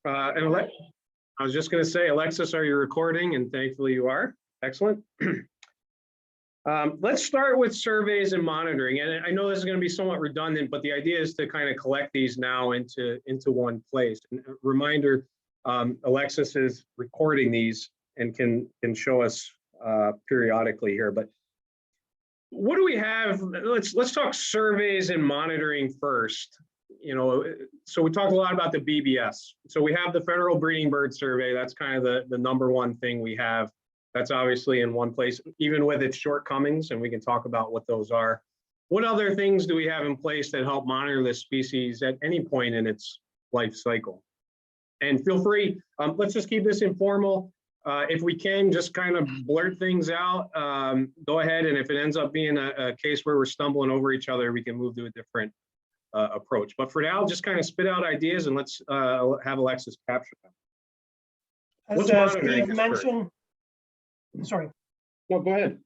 I was just going to say, Alexis, are you recording? And thankfully you are. Excellent. Let's start with surveys and monitoring. And I know this is going to be somewhat redundant, but the idea is to kind of collect these now into one place. And a reminder, Alexis is recording these and can show us periodically here. But what do we have? Let's talk surveys and monitoring first. You know, so we talk a lot about the BBS. So we have the Federal Breeding Bird Survey. That's kind of the number one thing we have. That's obviously in one place, even with its shortcomings, and we can talk about what those are. What other things do we have in place that help monitor this species at any point in its life cycle? And feel free, let's just keep this informal. If we can, just kind of blurt things out, go ahead, and if it ends up being a case where we're stumbling over each other, we can move to a different approach. But for now, just kind of spit out ideas and let's have Alexis capture them. As Steve mentioned, sorry. No, go ahead.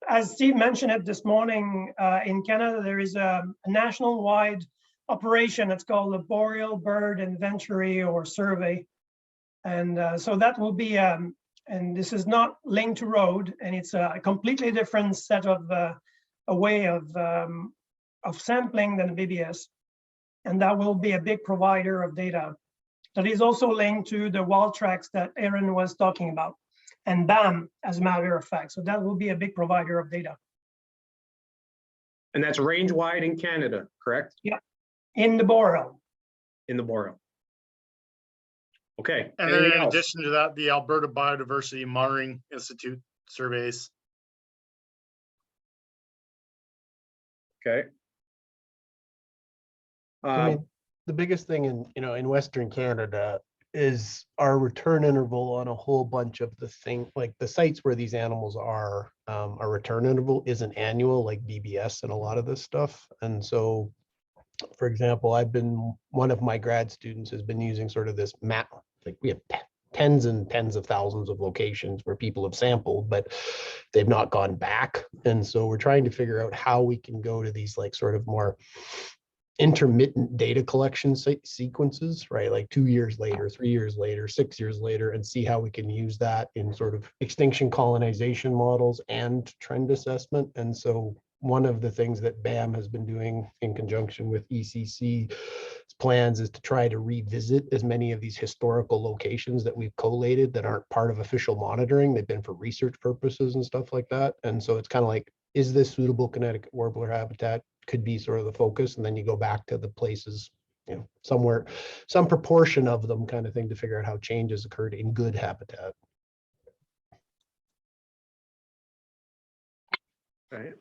As Steve mentioned it this morning, in Canada, there is a national-wide operation. It's called the Boreal Bird Inventory or Survey. And so that will be, and this is not linked to road, and it's a completely different set of a way of sampling than BBS. And that will be a big provider of data. That is also linked to the wild tracks that Aaron was talking about, and BAM, as a matter of fact. So that will be a big provider of data. And that's range-wide in Canada, correct? Yeah, in the Boreal. In the Boreal. Okay. And then in addition to that, the Alberta Biodiversity Monitoring Institute surveys. Okay. I mean, the biggest thing in Western Canada is our return interval on a whole bunch of the thing, like the sites where these animals are, our return interval isn't annual like BBS and a lot of this stuff. And so, for example, one of my grad students has been using sort of this map, like we have tens and tens of thousands of locations where people have sampled, but they've not gone back. And so we're trying to figure out how we can go to these like sort of more intermittent data collection sequences, right? Like 2 years later, 3 years later, 6 years later, and see how we can use that in sort of extinction colonization models and trend assessment. And so one of the things that BAM has been doing in conjunction with ECC plans is to try to revisit as many of these historical locations that we've collated that aren't part of official monitoring. They've been for research purposes and stuff like that. And so it's kind of like, is this suitable Connecticut warbler habitat? Could be sort of the focus, and then you go back to the places, you know, somewhere, some proportion of them kind of thing to figure out how changes occurred in good habitat. Okay.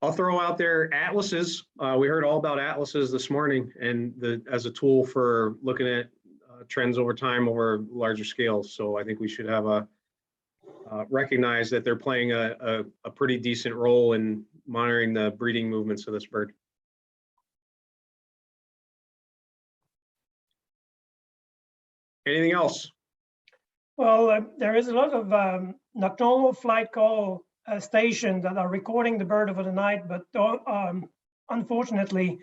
I'll throw out there atlases. We heard all about atlases this morning, and as a tool for looking at trends over time over larger scales. So I think we should have recognize that they're playing a pretty decent role in monitoring the breeding movements of this bird. Anything else? Well, there is a lot of nocturnal flight call stations that are recording the bird over the night, but unfortunately,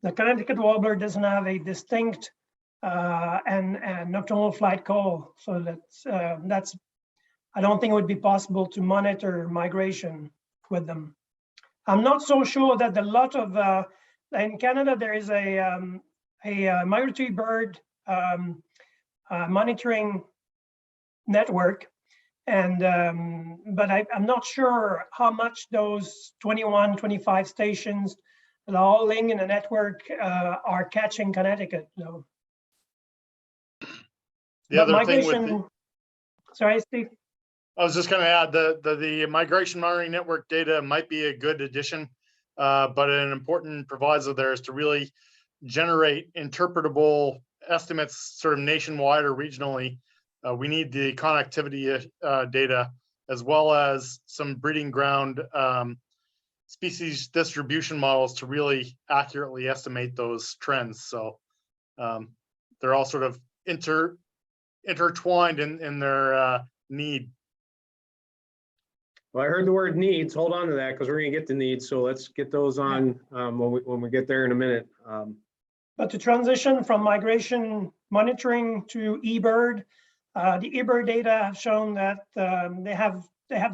the Connecticut Warbler doesn't have a distinct and nocturnal flight call. So that's I don't think it would be possible to monitor migration with them. I'm not so sure that a lot of in Canada there is a migratory bird monitoring network, and but I'm not sure how much those 21, 25 stations that are all linked in a network are catching Connecticut. So, the other thing with sorry, Steve. I was just going to add the migration monitoring network data might be a good addition, but an important proviso there is to really generate interpretable estimates sort of nationwide or regionally. We need the connectivity data as well as some breeding ground species distribution models to really accurately estimate those trends. So they're all sort of intertwined in their need. Well, I heard the word needs. Hold on to that because we're going to get to needs. So let's get those on when we get there in a minute. But to transition from migration monitoring to eBird, the eBird data have shown that they have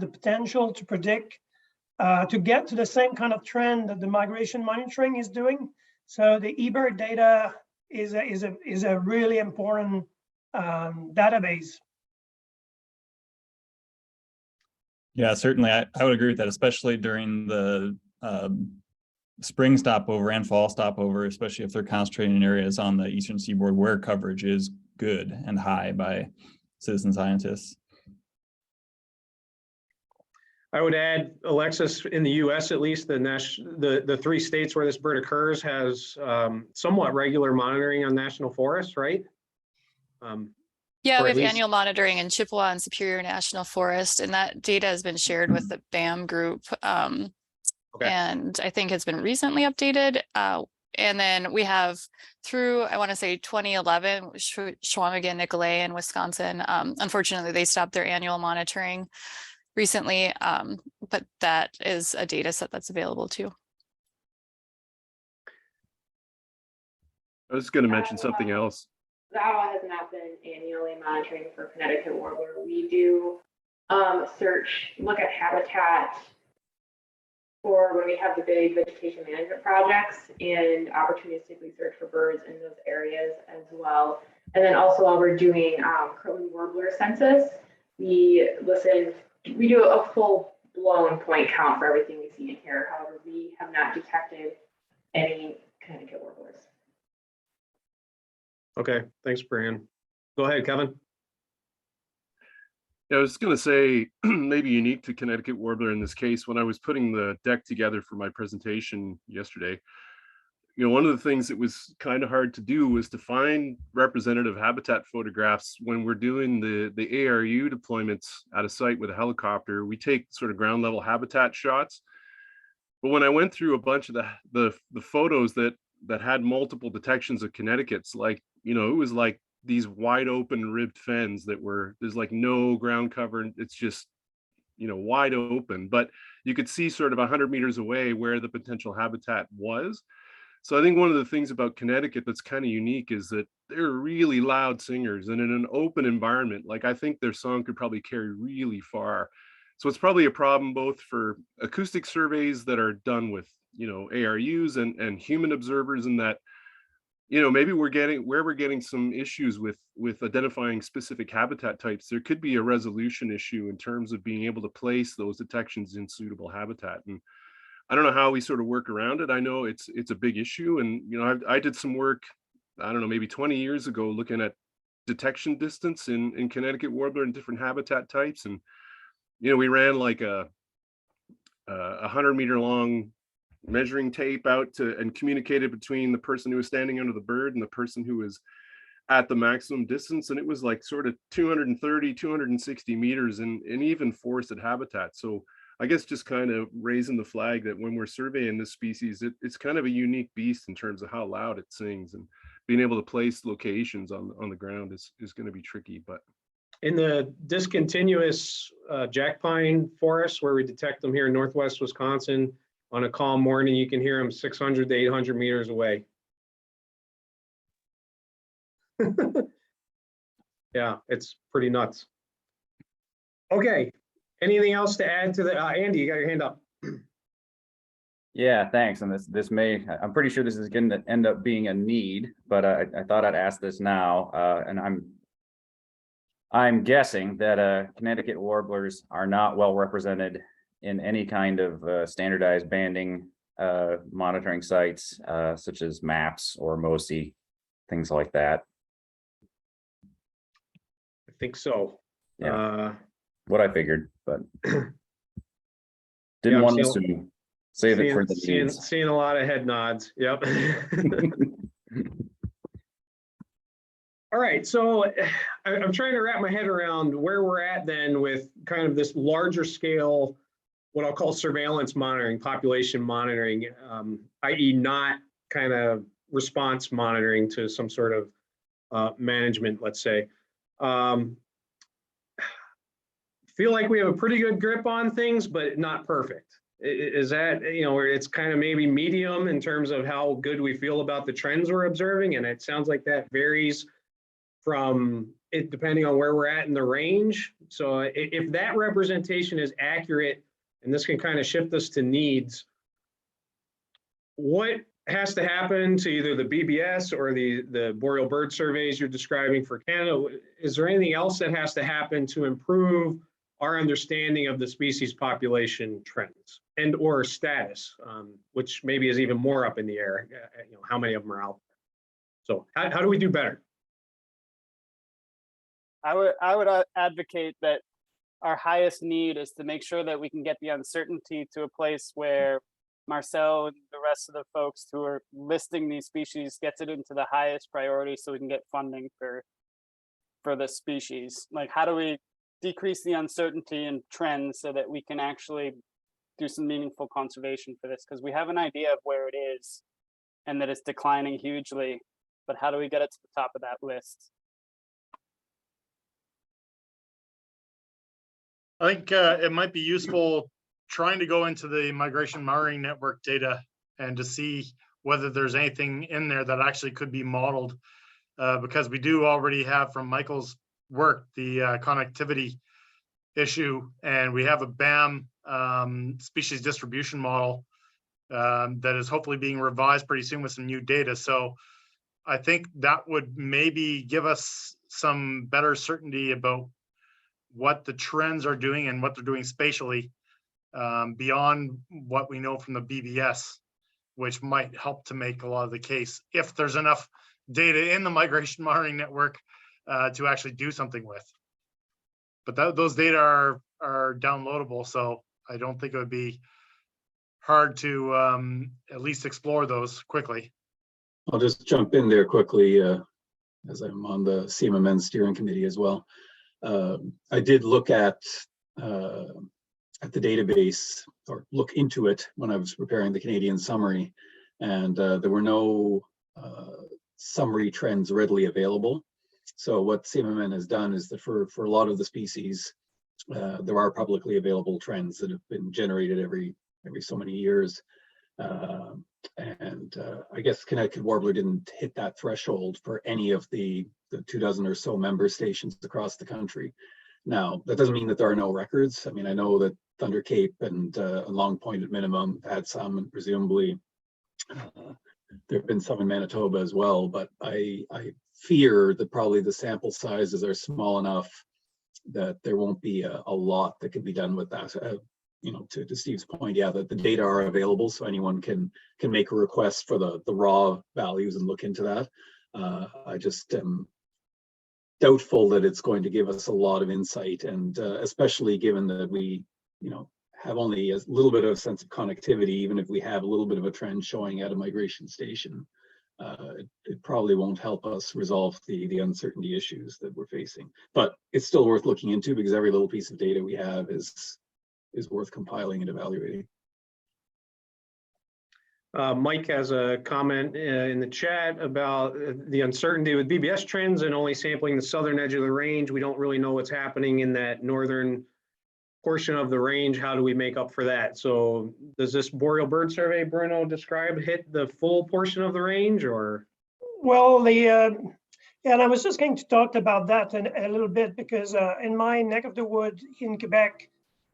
the potential to predict, to get to the same kind of trend that the migration monitoring is doing. So the eBird data is a really important database. Yeah, certainly. I would agree with that, especially during the spring stopover and fall stopover, especially if they're concentrating in areas on the eastern seaboard where coverage is good and high by citizen scientists. I would add, Alexis, in the U.S. at least, the 3 states where this bird occurs has somewhat regular monitoring on national forests, right? Yeah, or we at have least- annual monitoring in Chippewa and Superior National Forest, and that data has been shared with the BAM group. Okay. And I think it's been recently updated. And then we have through, I want to say 2011, Chequamegon, Nicolet in Wisconsin. Unfortunately, they stopped their annual monitoring recently, but that is a data set that's available too. I was going to mention something else. Ottawa has not been annually monitoring for Connecticut Warbler. We do look at habitat for when we have the big vegetation management projects and opportunistically search for birds in those areas as well. And then also while we're doing Kirtland Warbler census, we do a full blown point count for everything we see in here. However, we have not detected any Connecticut warblers. Okay, thanks, Brian. Go ahead, Kevin. Yeah, I was going to say maybe unique to Connecticut Warbler in this case, when I was putting the deck together for my presentation yesterday, one of the things that was kind of hard to do was to find representative habitat photographs when we're doing the ARU deployments at a site with a helicopter. We take sort of ground level habitat shots. But when I went through a bunch of the photos that had multiple detections of Connecticut's, like, it was like these wide open ribbed fens that there's like no ground cover. It's just, wide open, but you could see sort of 100 meters away where the potential habitat was. So I think one of the things about Connecticut that's kind of unique is that they're really loud singers, and in an open environment, like, I think their song could probably carry really far. So it's probably a problem both for acoustic surveys that are done with, ARUs and human observers, in that, maybe we're getting some issues with identifying specific habitat types. There could be a resolution issue in terms of being able to place those detections in suitable habitat. And I don't know how we sort of work around it. I know it's a big issue. And, I did some work, I don't know, maybe 20 years ago, looking at detection distance in Connecticut Warbler and different habitat types. And, we ran like a 100-meter long measuring tape out and communicated between the person who was standing under the bird and the person who was at the maximum distance. And it was like sort of 230, 260 meters in even forested habitat. So I guess just kind of raising the flag that when we're surveying this species, it's kind of a unique beast in terms of how loud it sings, and being able to place locations on the ground is going to be tricky. But In the discontinuous jack pine forest, where we detect them here in Northwest Wisconsin, on a calm morning, you can hear them 600 to 800 meters away. Yeah, it's pretty nuts. Okay, anything else to add to the, Andy, you got your hand up. Yeah, thanks. And this may, I'm pretty sure this is going to end up being a need, but I thought I'd ask this now. And I'm guessing that Connecticut warblers are not well represented in any kind of standardized banding monitoring sites, such as MAPS or MOSI, things like that. I think so. Yeah, what I figured, but Yeah, didn't I'm want seeing- to save it for the needs. Seeing a lot of head nods. Yep. All right, so I'm trying to wrap my head around where we're at then with kind of this larger scale, what I'll call surveillance monitoring, population monitoring, i.e. not kind of response monitoring to some sort of management, let's say. Feel like we have a pretty good grip on things, but not perfect. Is that, where it's kind of maybe medium in terms of how good we feel about the trends we're observing? And it sounds like that varies from it depending on where we're at in the range. So if that representation is accurate, and this can kind of shift us to needs, what has to happen to either the BBS or the boreal bird surveys you're describing for Canada? Is there anything else that has to happen to improve our understanding of the species population trends and or status, which maybe is even more up in the air, how many of them are out there? So how do we do better? I would advocate that our highest need is to make sure that we can get the uncertainty to a place where Marcel and the rest of the folks who are listing these species gets it into the highest priority so we can get funding for the species. Like, how do we decrease the uncertainty and trends so that we can actually do some meaningful conservation for this? Because we have an idea of where it is and that it's declining hugely, but how do we get it to the top of that list? I think it might be useful trying to go into the migration monitoring network data and to see whether there's anything in there that actually could be modeled, because we do already have from Michael's work the connectivity issue, and we have a BAM species distribution model that is hopefully being revised pretty soon with some new data. So I think that would maybe give us some better certainty about what the trends are doing and what they're doing spatially, beyond what we know from the BBS, which might help to make a lot of the case if there's enough data in the migration monitoring network to actually do something with. But those data are downloadable, so I don't think it would be hard to at least explore those quickly. I'll just jump in there quickly as I'm on the CMMN steering committee as well. I did look at the database, or look into it, when I was preparing the Canadian summary, and there were no summary trends readily available. So what CMMN has done is that for a lot of the species, there are publicly available trends that have been generated every so many years. I guess Connecticut Warbler didn't hit that threshold for any of the 24 or so member stations across the country. Now, that doesn't mean that there are no records. I mean, I know that Thunder Cape and Long Point at minimum had some, and presumably there have been some in Manitoba as well, but I fear that probably the sample sizes are small enough that there won't be a lot that can be done with that. To Steve's point, yeah, that the data are available, so anyone can make a request for the raw values and look into that. I just am doubtful that it's going to give us a lot of insight, and especially given that we, have only a little bit of a sense of connectivity. Even if we have a little bit of a trend showing at a migration station, it probably won't help us resolve the uncertainty issues that we're facing. But it's still worth looking into, because every little piece of data we have is worth compiling and evaluating. Mike has a comment in the chat about the uncertainty with BBS trends and only sampling the southern edge of the range. We don't really know what's happening in that northern portion of the range. How do we make up for that? So does this boreal bird survey, Bruno, hit the full portion of the range, or? Well, and I was just going to talk about that a little bit, because in my neck of the wood in Quebec,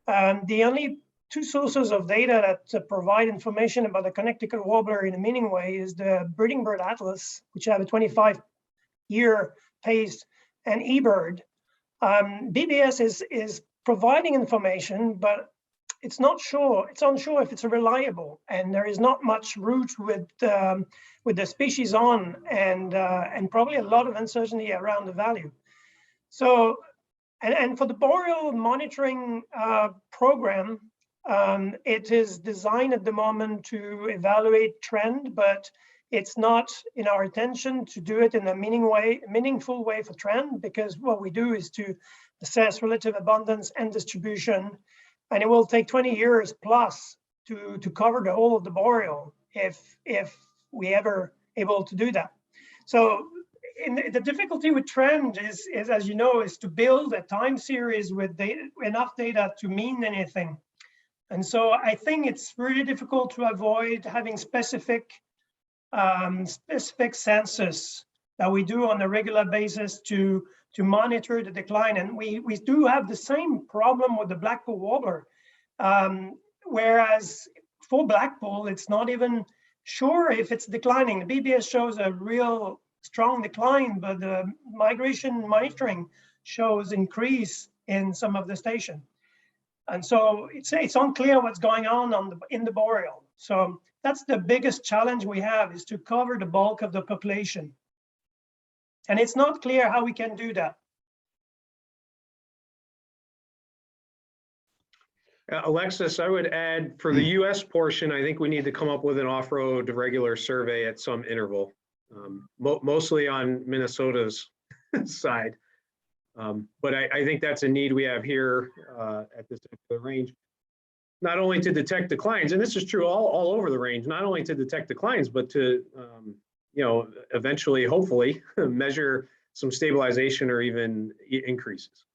the only two sources of data that provide information about the Connecticut Warbler in a meaning way is the Breeding Bird Atlas, which have a 25-year pace, and eBird. BBS is providing information, but it's unsure if it's reliable, and there is not much root with the species on, and probably a lot of uncertainty around the value. So, and for the boreal monitoring program, it is designed at the moment to evaluate trend, but it's not in our intention to do it in a meaningful way for trend, because what we do is to assess relative abundance and distribution, and it will take 20 years plus to cover the whole of the boreal if we ever able to do that. So the difficulty with trend is, as you know, is to build a time series with enough data to mean anything. And so I think it's really difficult to avoid having specific census that we do on a regular basis to monitor the decline. And we do have the same problem with the Blackpool warbler. Whereas for Blackpool, it's not even sure if it's declining. The BBS shows a real strong decline, but the migration monitoring shows increase in some of the station. And so it's unclear what's going on in the boreal. So that's the biggest challenge we have, is to cover the bulk of the population. And it's not clear how we can do that. Alexis, I would add for the US portion, I think we need to come up with an off-road regular survey at some interval, mostly on Minnesota's side. But I think that's a need we have here at this range, not only to detect declines, and this is true all over the range, not only to detect declines, but to, eventually, hopefully, measure some stabilization or even increases.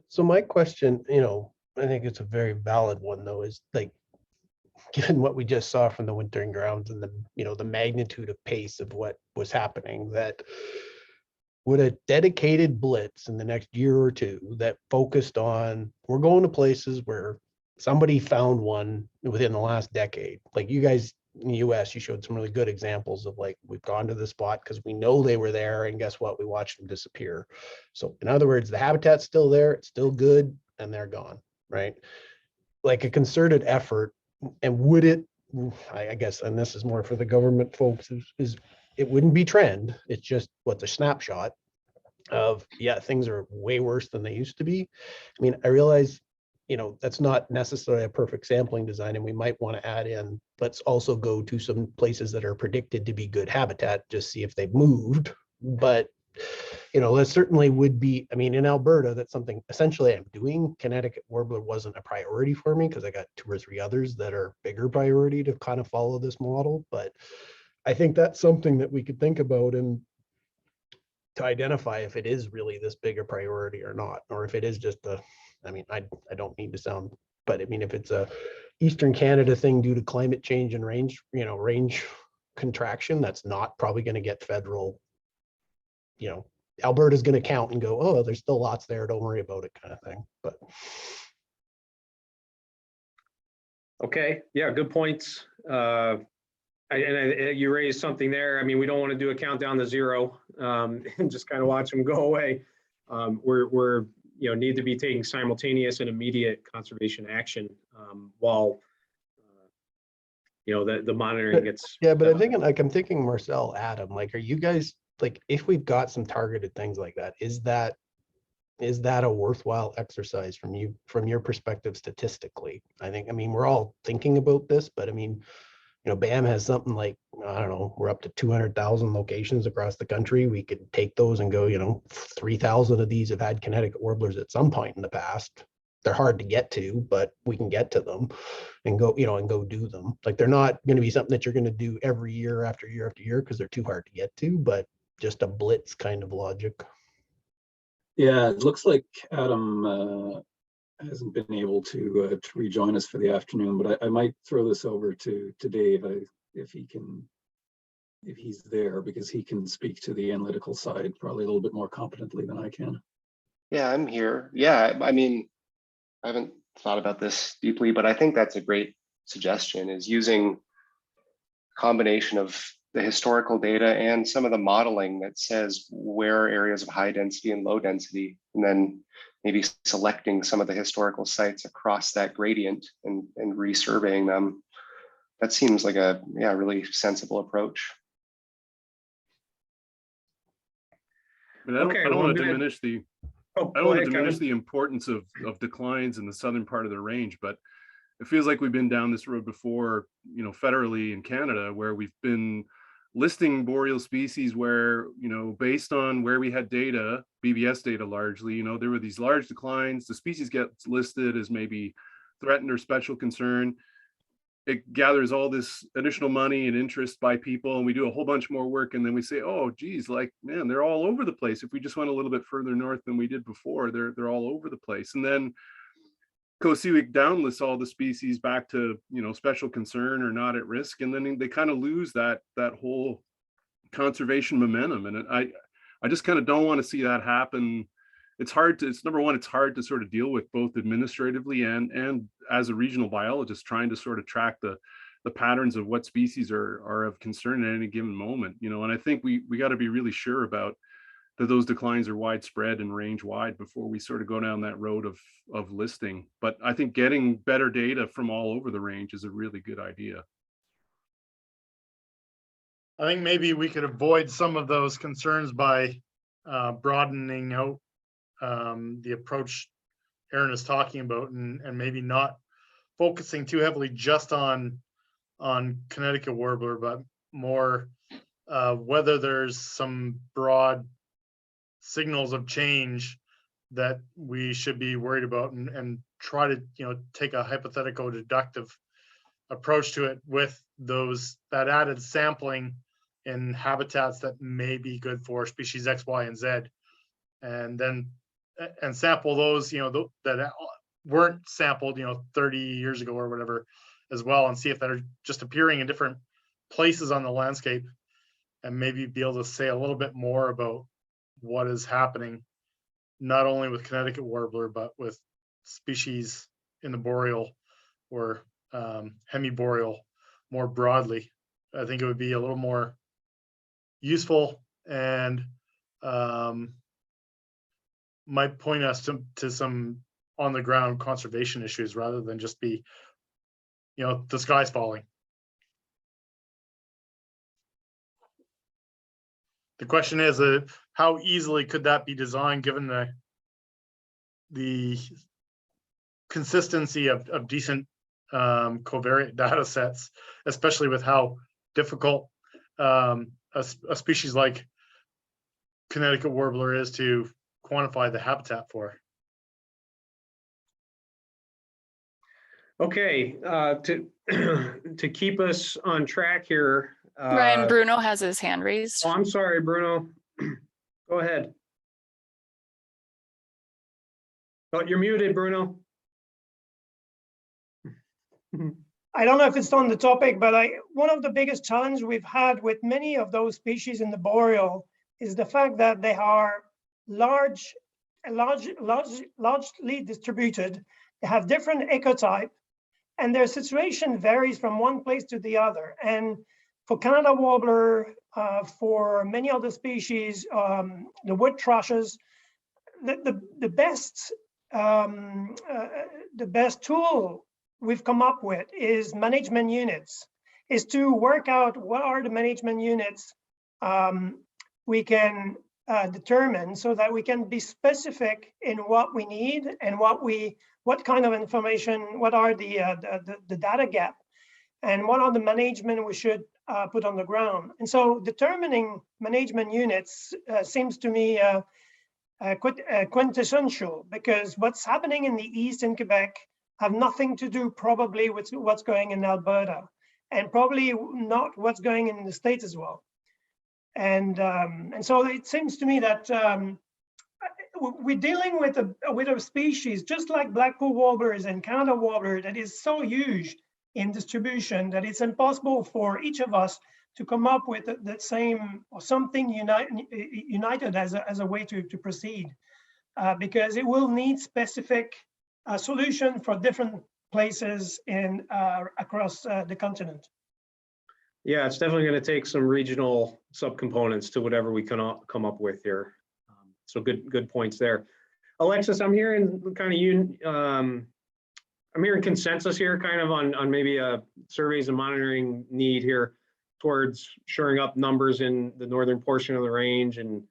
So my question, I think it's a very valid one, though, is like, given what we just saw from the wintering grounds and the magnitude of pace of what was happening, that would a dedicated blitz in the next year or two that focused on, we're going to places where somebody found one within the last decade, like you guys in the US, you showed some really good examples of, like, we've gone to the spot because we know they were there, and guess what, we watched them disappear. So in other words, the habitat's still there, it's still good, and they're gone, right? Like a concerted effort. And would it, I guess, and this is more for the government folks, is it wouldn't be trend, it's just what's a snapshot of, yeah, things are way worse than they used to be. I mean, I realize, that's not necessarily a perfect sampling design, and we might want to add in, let's also go to some places that are predicted to be good habitat, just see if they've moved. But that certainly would be, I mean, in Alberta, that's something essentially I'm doing. Connecticut warbler wasn't a priority for me because I got 2 or 3 others that are bigger priority to kind of follow this model. But I think that's something that we could think about, and to identify if it is really this big a priority or not, or if it is just I don't mean to sound, but I mean, if it's a Eastern Canada thing due to climate change and range contraction, that's not probably going to get federal, Alberta's going to count and go, oh, there's still lots there, don't worry about it, kind of thing. But Okay, yeah, good points. You raised something there. I mean, we don't want to do a countdown to zero and just kind of watch them go away. We're need to be taking simultaneous and immediate conservation action while the monitoring gets. Yeah, but I'm thinking Marcel, Adam, like, are you guys, like, if we've got some targeted things like that, is that a worthwhile exercise from your perspective statistically? I mean, we're all thinking about this, but I mean, BAM has something like, I don't know, we're up to 200,000 locations across the country. We could take those and go, 3,000 of these have had Connecticut warblers at some point in the past. They're hard to get to, but we can get to them and go, and go do them. Like, they're not going to be something that you're going to do every year after year after year because they're too hard to get to, but just a blitz kind of logic. Yeah, it looks like Adam hasn't been able to rejoin us for the afternoon, but I might throw this over to Dave if he's there, because he can speak to the analytical side probably a little bit more competently than I can. Yeah, I'm here. Yeah, I mean, I haven't thought about this deeply, but I think that's a great suggestion, is using a combination of the historical data and some of the modeling that says where are areas of high density and low density, and then maybe selecting some of the historical sites across that gradient and resurveying them. That seems like a really sensible approach. But I don't want to diminish the the importance of declines in the southern part of the range, but it feels like we've been down this road before, federally in Canada, where we've been listing boreal species where, based on where we had data, BBS data largely, there were these large declines. The species gets listed as maybe threatened or special concern. It gathers all this additional money and interest by people, and we do a whole bunch more work, and then we say, oh geez, like, man, they're all over the place. If we just went a little bit further north than we did before, they're all over the place. And then COSEWIC downlists all the species back to, special concern or not at risk, and then they kind of lose that whole conservation momentum. And I just kind of don't want to see that happen. It's number one, it's hard to sort of deal with both administratively and as a regional biologist trying to sort of track the patterns of what species are of concern at any given moment, and I think we got to be really sure about that those declines are widespread and range wide before we sort of go down that road of listing. But I think getting better data from all over the range is a really good idea. I think maybe we could avoid some of those concerns by broadening out the approach Aaron is talking about, and maybe not focusing too heavily just on Connecticut warbler, but more whether there's some broad signals of change that we should be worried about, and try to take a hypothetical deductive approach to it with that added sampling in habitats that may be good for species X, Y, and Z, and then sample those that weren't sampled 30 years ago or whatever as well, and see if they're just appearing in different places on the landscape, and maybe be able to say a little bit more about what is happening, not only with Connecticut warbler, but with species in the boreal or hemiboreal more broadly. I think it would be a little more useful and might point us to some on the ground conservation issues rather than just be, the sky's falling. The question is, how easily could that be designed given the consistency of decent covariate data sets, especially with how difficult a species like Connecticut warbler is to quantify the habitat for. Okay, to keep us on track here. Ryan, Bruno has his hand raised. Oh, I'm sorry, Bruno. Go ahead. Oh, you're muted, Bruno. I don't know if it's on the topic, but one of the biggest challenges we've had with many of those species in the boreal is the fact that they are largely distributed. They have different ecotype, and their situation varies from one place to the other. And for Canada warbler, for many other species, the wood thrushes, the best tool we've come up with is management units, is to work out what are the management units we can determine, so that we can be specific in what we need and what kind of information, what are the data gap, and what are the management we should put on the ground. And so determining management units seems to me quintessential, because what's happening in the east in Quebec have nothing to do probably with what's going in Alberta, and probably not what's going in the States as well. And so it seems to me that we're dealing with a species just like Blackpool warblers and Canada warbler that is so huge in distribution that it's impossible for each of us to come up with the same or something united as a way to proceed, because it will need specific solution for different places across the continent. Yeah, it's definitely going to take some regional subcomponents to whatever we can come up with here. So good points there. Alexis, I'm hearing kind of I'm hearing consensus here kind of on maybe a surveys and monitoring need here towards shoring up numbers in the northern portion of the range, and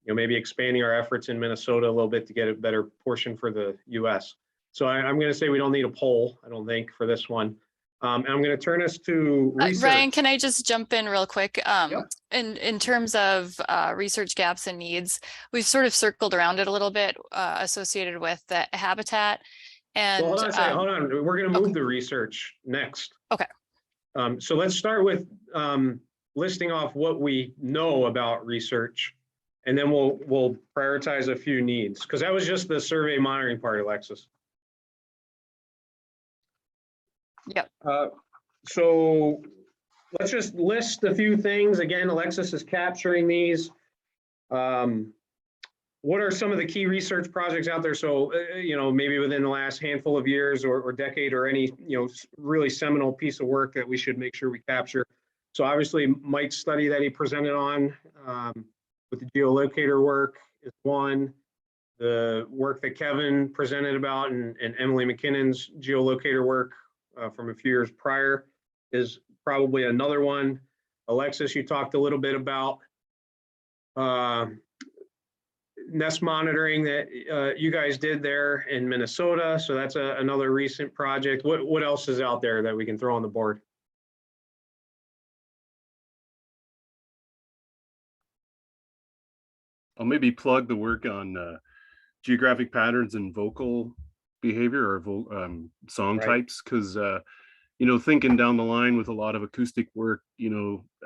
maybe expanding our efforts in Minnesota a little bit to get a better portion for the US. So I'm going to say we don't need a poll, I don't think, for this one. And I'm going to turn us to research. Ryan, can I just jump in real quick? Yep. In terms of research gaps and needs, we've sort of circled around it a little bit associated with the habitat. And well, hold on. We're going to move the research next. Okay. So let's start with listing off what we know about research, and then we'll prioritize a few needs, because that was just the survey monitoring part, Alexis. Yep. So let's just list a few things. Again, Alexis is capturing these. What are some of the key research projects out there? So, maybe within the last handful of years or decade, or any, really seminal piece of work that we should make sure we capture. So obviously Mike's study that he presented on with the geolocator work is one. The work that Kevin presented about and Emily McKinnon's geolocator work from a few years prior is probably another one. Alexis, you talked a little bit about nest monitoring that you guys did there in Minnesota. So that's another recent project. What else is out there that we can throw on the board? I'll maybe plug the work on geographic patterns and vocal behavior or song Right. types, because thinking down the line with a lot of acoustic work,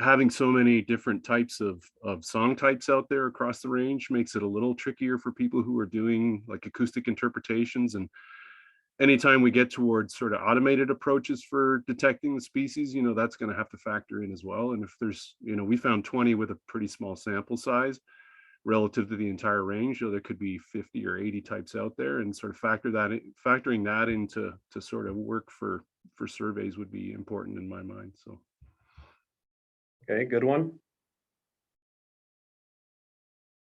having so many different types of song types out there across the range makes it a little trickier for people who are doing like acoustic interpretations. And anytime we get towards sort of automated approaches for detecting the species, that's going to have to factor in as well. And if there's, we found 20 with a pretty small sample size relative to the entire range, there could be 50 or 80 types out there, and sort of factoring that into sort of work for surveys would be important in my mind. So Okay, good one.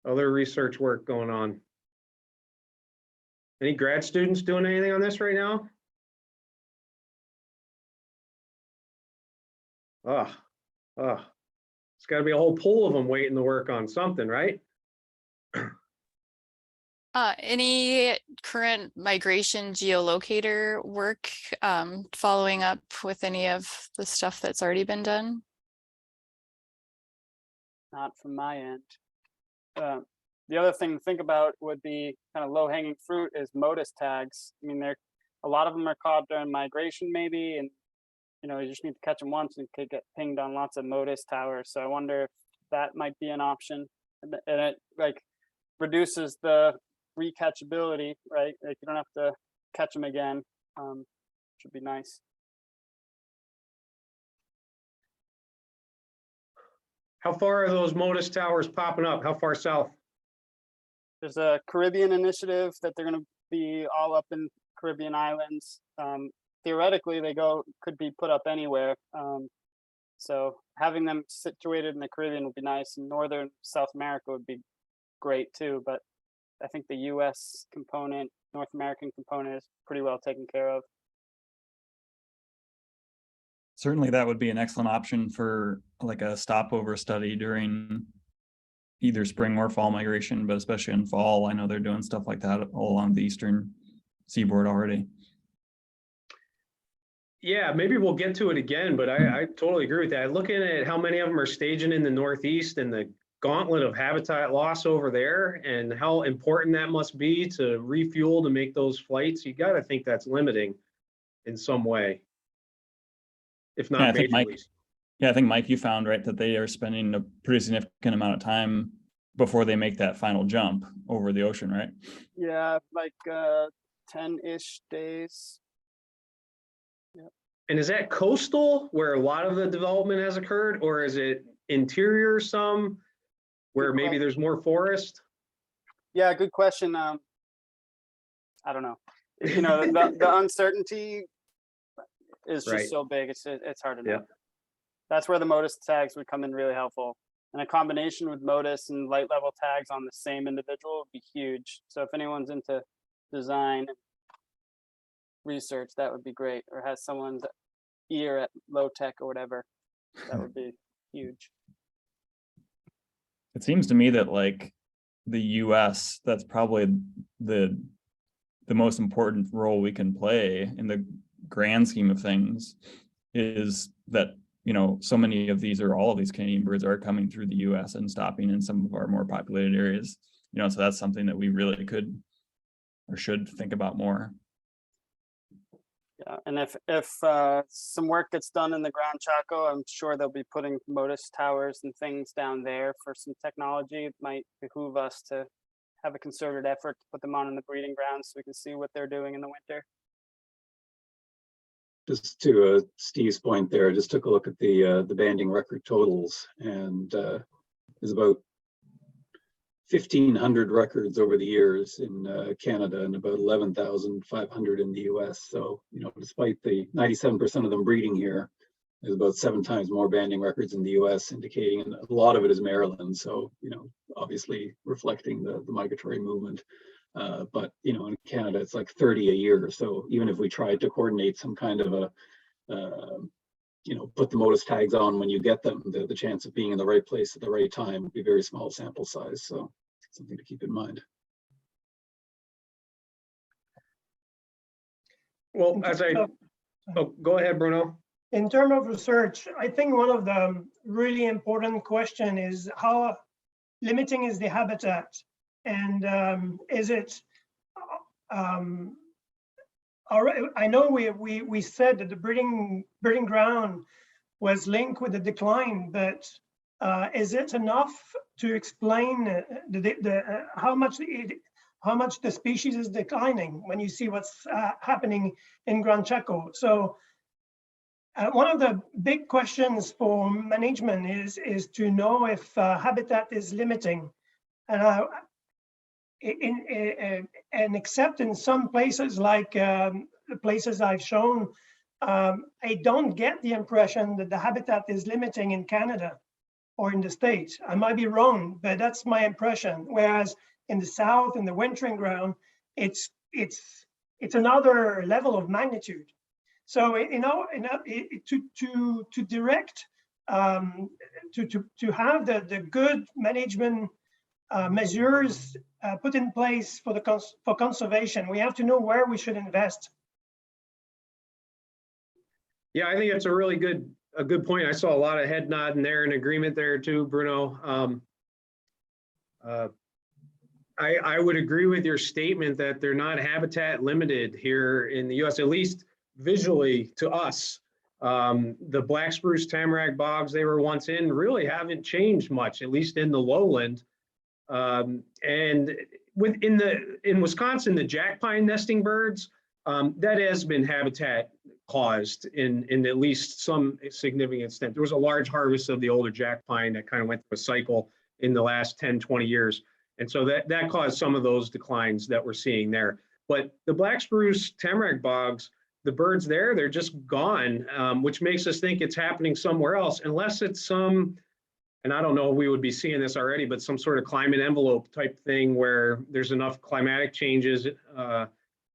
Other research work going on. Any grad students doing anything on this right now? It's got to be a whole pool of them waiting to work on something, right? Any current migration geolocator work following up with any of the stuff that's already been done? Not from my end. The other thing to think about would be kind of low hanging fruit is MODIS tags. I mean, a lot of them are caught during migration maybe, and you just need to catch them once and could get pinged on lots of MODIS towers. So I wonder if that might be an option, and it like reduces the recatchability, right? Like you don't have to catch them again. Should be nice. How far are those MODIS towers popping up? How far south? There's a Caribbean initiative that they're going to be all up in Caribbean islands. Theoretically, they could be put up anywhere. So having them situated in the Caribbean would be nice, and northern South America would be great too. But I think the U.S. component, North American component, is pretty well taken care of. Certainly that would be an excellent option for like a stopover study during either spring or fall migration, but especially in fall. I know they're doing stuff like that all along the eastern seaboard already. Yeah, maybe we'll get to it again, but I totally agree with that. Looking at how many of them are staging in the Northeast and the gauntlet of habitat loss over there and how important that must be to refuel to make those flights, you got to think that's limiting in some way, if Yeah, I not think majorly. I think Mike, you found right that they are spending a pretty significant amount of time before they make that final jump over the ocean, right? Yeah, like 10-ish days. Yep. And is that coastal where a lot of the development has occurred, or is it interior some where maybe there's more forest? Yeah, good question. I don't know. The uncertainty is just Right. so big. It's hard to know. Yeah. That's where the MODIS tags would come in really helpful. And a combination with MODIS and light level tags on the same individual would be huge. So if anyone's into design research, that would be great. Or has someone's ear at low tech or whatever, that would be huge. It seems to me that like the US, that's probably the most important role we can play in the grand scheme of things, is that so many of these or all of these Canadian birds are coming through the US and stopping in some of our more populated areas. So that's something that we really could or should think about more. Yeah, and if some work gets done in the Grand Chaco, I'm sure they'll be putting MODIS towers and things down there for some technology. It might behoove us to have a concerted effort to put them on in the breeding grounds so we can see what they're doing in the winter. just to Steve's point there, I just took a look at the banding record totals, and there's about 1,500 records over the years in Canada and about 11,500 in the US. So, you know, despite the 97% of them breeding here, there's about 7 times more banding records in the US, indicating, and a lot of it is Maryland. So, you know, obviously reflecting the migratory movement. But, you know, in Canada, it's like 30 a year. So even if we tried to coordinate some kind of a, you know, put the modus tags on when you get them, the chance of being in the right place at the right time would be very small sample size. So something to keep in mind. Well, go ahead, Bruno. In terms of research, I think one of the really important question is how limiting is the habitat, and is it? I know we said that the breeding ground was linked with the decline, but is it enough to explain how much the species is declining when you see what's happening in Gran Chaco? So one of the big questions for management is to know if habitat is limiting, and except in some places like the places I've shown, I don't get the impression that the habitat is limiting in Canada or in the States. I might be wrong, but that's my impression. Whereas in the South, in the wintering ground, it's another level of magnitude. So you know, to direct, to have the good management measures put in place for conservation, we have to know where we should invest. Yeah, I think it's a really good point. I saw a lot of head nodding there and agreement there too, Bruno. I would agree with your statement that they're not habitat limited here in the US, at least visually to us. The black spruce tamarack bogs they were once in really haven't changed much, at least in the lowland. And in Wisconsin, the jack pine nesting birds, that has been habitat caused in at least some significant extent. There was a large harvest of the older jack pine that kind of went through a cycle in the last 10, 20 years. And so that caused some of those declines that we're seeing there. But the black spruce tamarack bogs, the birds there, they're just gone, which makes us think it's happening somewhere else, unless it's some, and I don't know if we would be seeing this already, but some sort of climate envelope type thing where there's enough climatic changes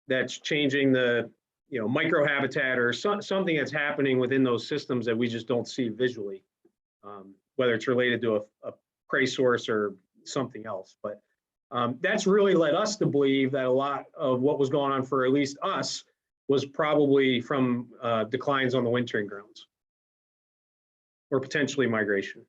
that's changing the microhabitat or something that's happening within those systems that we just don't see visually, whether it's related to a prey source or something else. But that's really led us to believe that a lot of what was going on for at least us was probably from declines on the wintering grounds or potentially migration.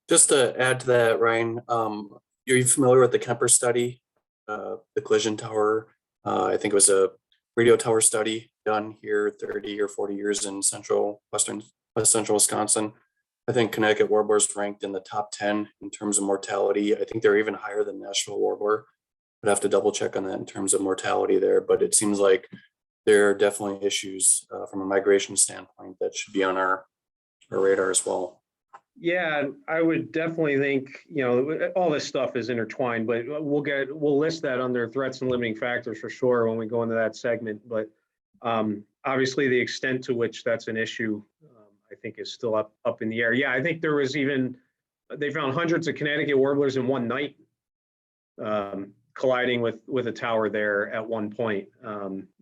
Just to add to that, Ryan, are you familiar with the Kemper study, the collision tower? I think it was a radio tower study done here 30 or 40 years in west central Wisconsin. I think Connecticut Warbler is ranked in the top 10 in terms of mortality. I think they're even higher than National Warbler. I'd have to double check on that in terms of mortality there, but it seems like there are definitely issues from a migration standpoint that should be on our radar as well. Yeah, I would definitely think, all this stuff is intertwined, but we'll list that under threats and limiting factors for sure when we go into that segment. But obviously the extent to which that's an issue, I think is still up in the air. Yeah, I think there was they found hundreds of Connecticut warblers in one night colliding with a tower there at one point.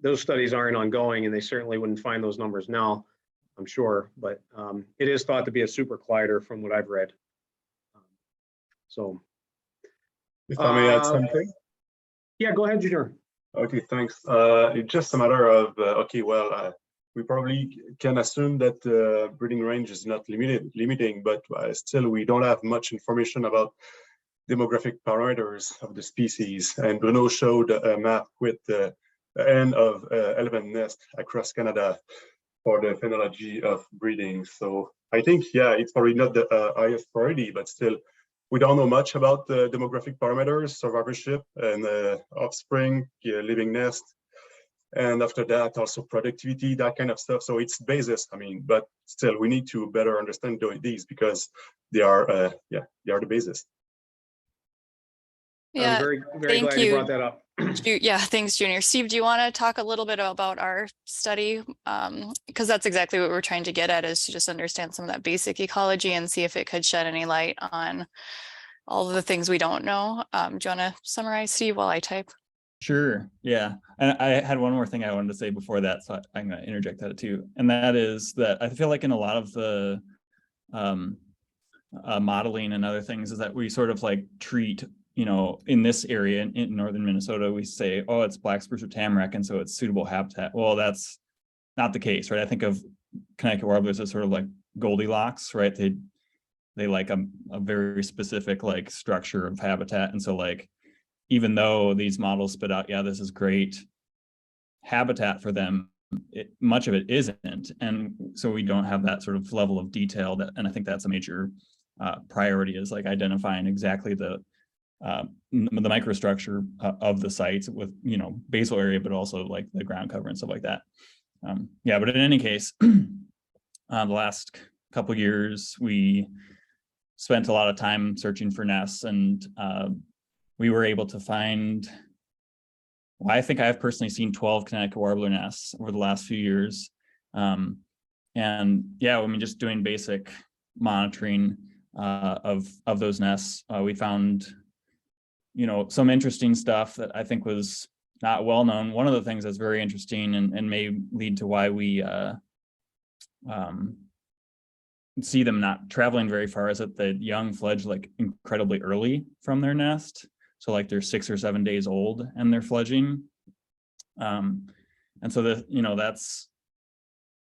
Those studies aren't ongoing and they certainly wouldn't find those numbers now, I'm sure, but it is thought to be a super collider from what I've read. So. If I may add something? Yeah, go ahead, Junior. Okay, thanks. It's just a matter of, we probably can assume that the breeding range is not limiting, but still we don't have much information about demographic parameters of the species. And Bruno showed a map with the end of 11 nests across Canada for the phenology of breeding. So I think, yeah, it's probably not the highest priority, but still, we don't know much about the demographic parameters, survivorship and offspring, living nest. And after that, also productivity, that kind of stuff. So it's basis, I mean, but still we need to better understand these because they are, they are the basis. Yeah, I'm very thank glad you brought that up. Yeah, thanks, Junior. Steve, do you want to talk a little bit about our study? Because that's exactly what we're trying to get at, is to just understand some of that basic ecology and see if it could shed any light on all of the things we don't know. Do you want to summarize, Steve, while I type? Sure. Yeah. And I had one more thing I wanted to say before that, so I'm going to interject that too. And that is that I feel like in a lot of the modeling and other things is that we sort of like treat, you know, in this area in northern Minnesota, we say, oh, it's black spruce or tamarack, and so it's suitable habitat. Well, that's not the case, right? I think of Connecticut warblers as sort of like Goldilocks, right? They like a very specific like structure of habitat, and so like, even though these models spit out, yeah, this is great habitat for them, much of it isn't. And so we don't have that sort of level of detail that, and I think that's a major priority, is like identifying exactly the microstructure of the sites with, you know, basal area, but also like the ground cover and stuff like that. Yeah, but in any case, the last couple of years, we spent a lot of time searching for nests, and we were able to find, well, I think I've personally seen 12 Connecticut warbler nests over the last few years. And yeah, I mean, just doing basic monitoring of those nests, we found, you know, some interesting stuff that I think was not well known. One of the things that's very interesting and may lead to why we see them not traveling very far is that the young fledge like incredibly early from their nest. So like they're 6 or 7 days old and they're fledging. And so you know, that's,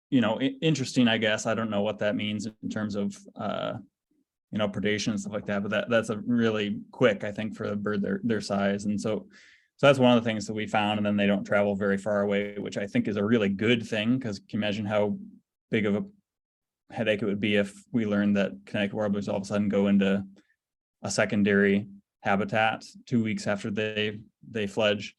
you know, interesting, I guess. I don't know what that means in terms of, you know, predation and stuff like that, but that's a really quick, I think, for a bird their size. And so that's one of the things that we found. And then they don't travel very far away, which I think is a really good thing, because can you imagine how big of a headache it would be if we learned that Connecticut warblers all of a sudden go into a secondary habitat 2 weeks after they fledge.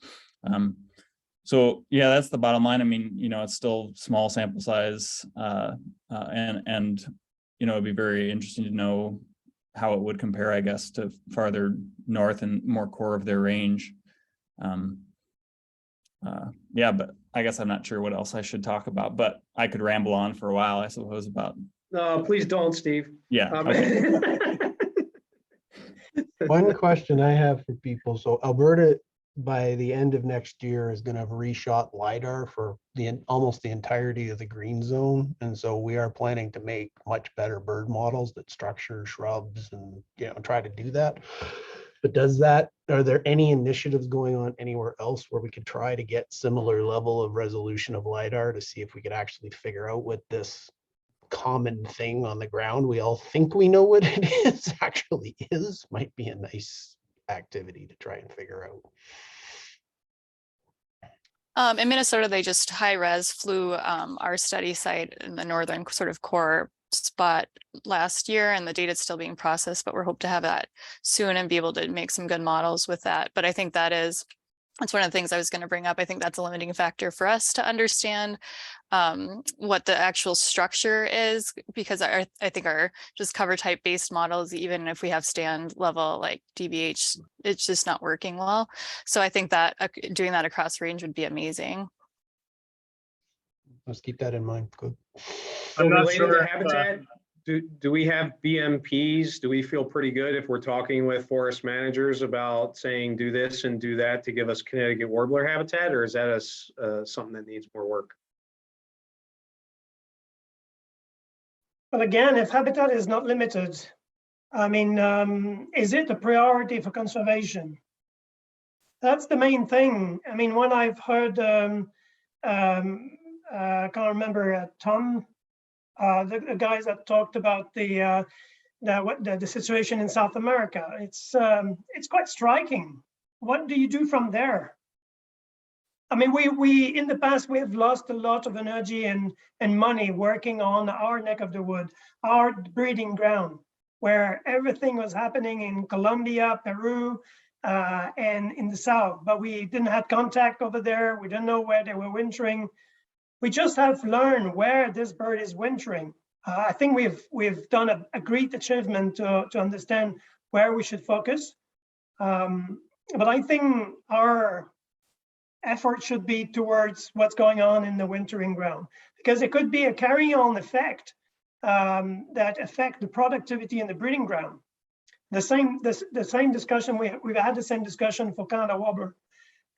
So yeah, that's the bottom line. I mean, you know, it's still small sample size, and you know, it'd be very interesting to know how it would compare, I guess, to farther north and more core of their range. Yeah, but I guess I'm not sure what else I should talk about, but I could ramble on for a while, I suppose, about. No, please don't, Steve. Yeah. Okay. One question I have for people. So Alberta, by the end of next year, is going to have reshot LiDAR for almost the entirety of the green zone. And so we are planning to make much better bird models that structure shrubs and, you know, try to do that. But are there any initiatives going on anywhere else where we could try to get similar level of resolution of LiDAR to see if we could actually figure out what this common thing on the ground we all think we know what it is actually is? Might be a nice activity to try and figure out. In Minnesota, they just high res flew our study site in the northern sort of core spot last year, and the data is still being processed, but we're hope to have that soon and be able to make some good models with that. But I think that's one of the things I was going to bring up. I think that's a limiting factor for us to understand what the actual structure is, because I think our just cover type based models, even if we have stand level like DBH, it's just not working well. So I think that doing that across range would be amazing. Let's keep that in mind. Good. So related to habitat, do we have BMPs? Do we feel pretty good if we're talking with forest managers about saying do this and do that to give us Connecticut warbler habitat, or is that something that needs more work? But again, if habitat is not limited, I mean, is it a priority for conservation? That's the main thing. I mean, when I've heard, I can't remember, Tom, the guys that talked about the situation in South America, it's quite striking. What do you do from there? I mean, we in the past we have lost a lot of energy and money working on our neck of the wood, our breeding ground, where everything was happening in Colombia, Peru, and in the south, but we didn't have contact over there. We didn't know where they were wintering. We just have learned where this bird is wintering. I think we've done a great achievement to understand where we should focus. But I think our effort should be towards what's going on in the wintering ground, because it could be a carry-on effect that affect the productivity in the breeding ground. The same discussion, we've had the same discussion for Canada Warbler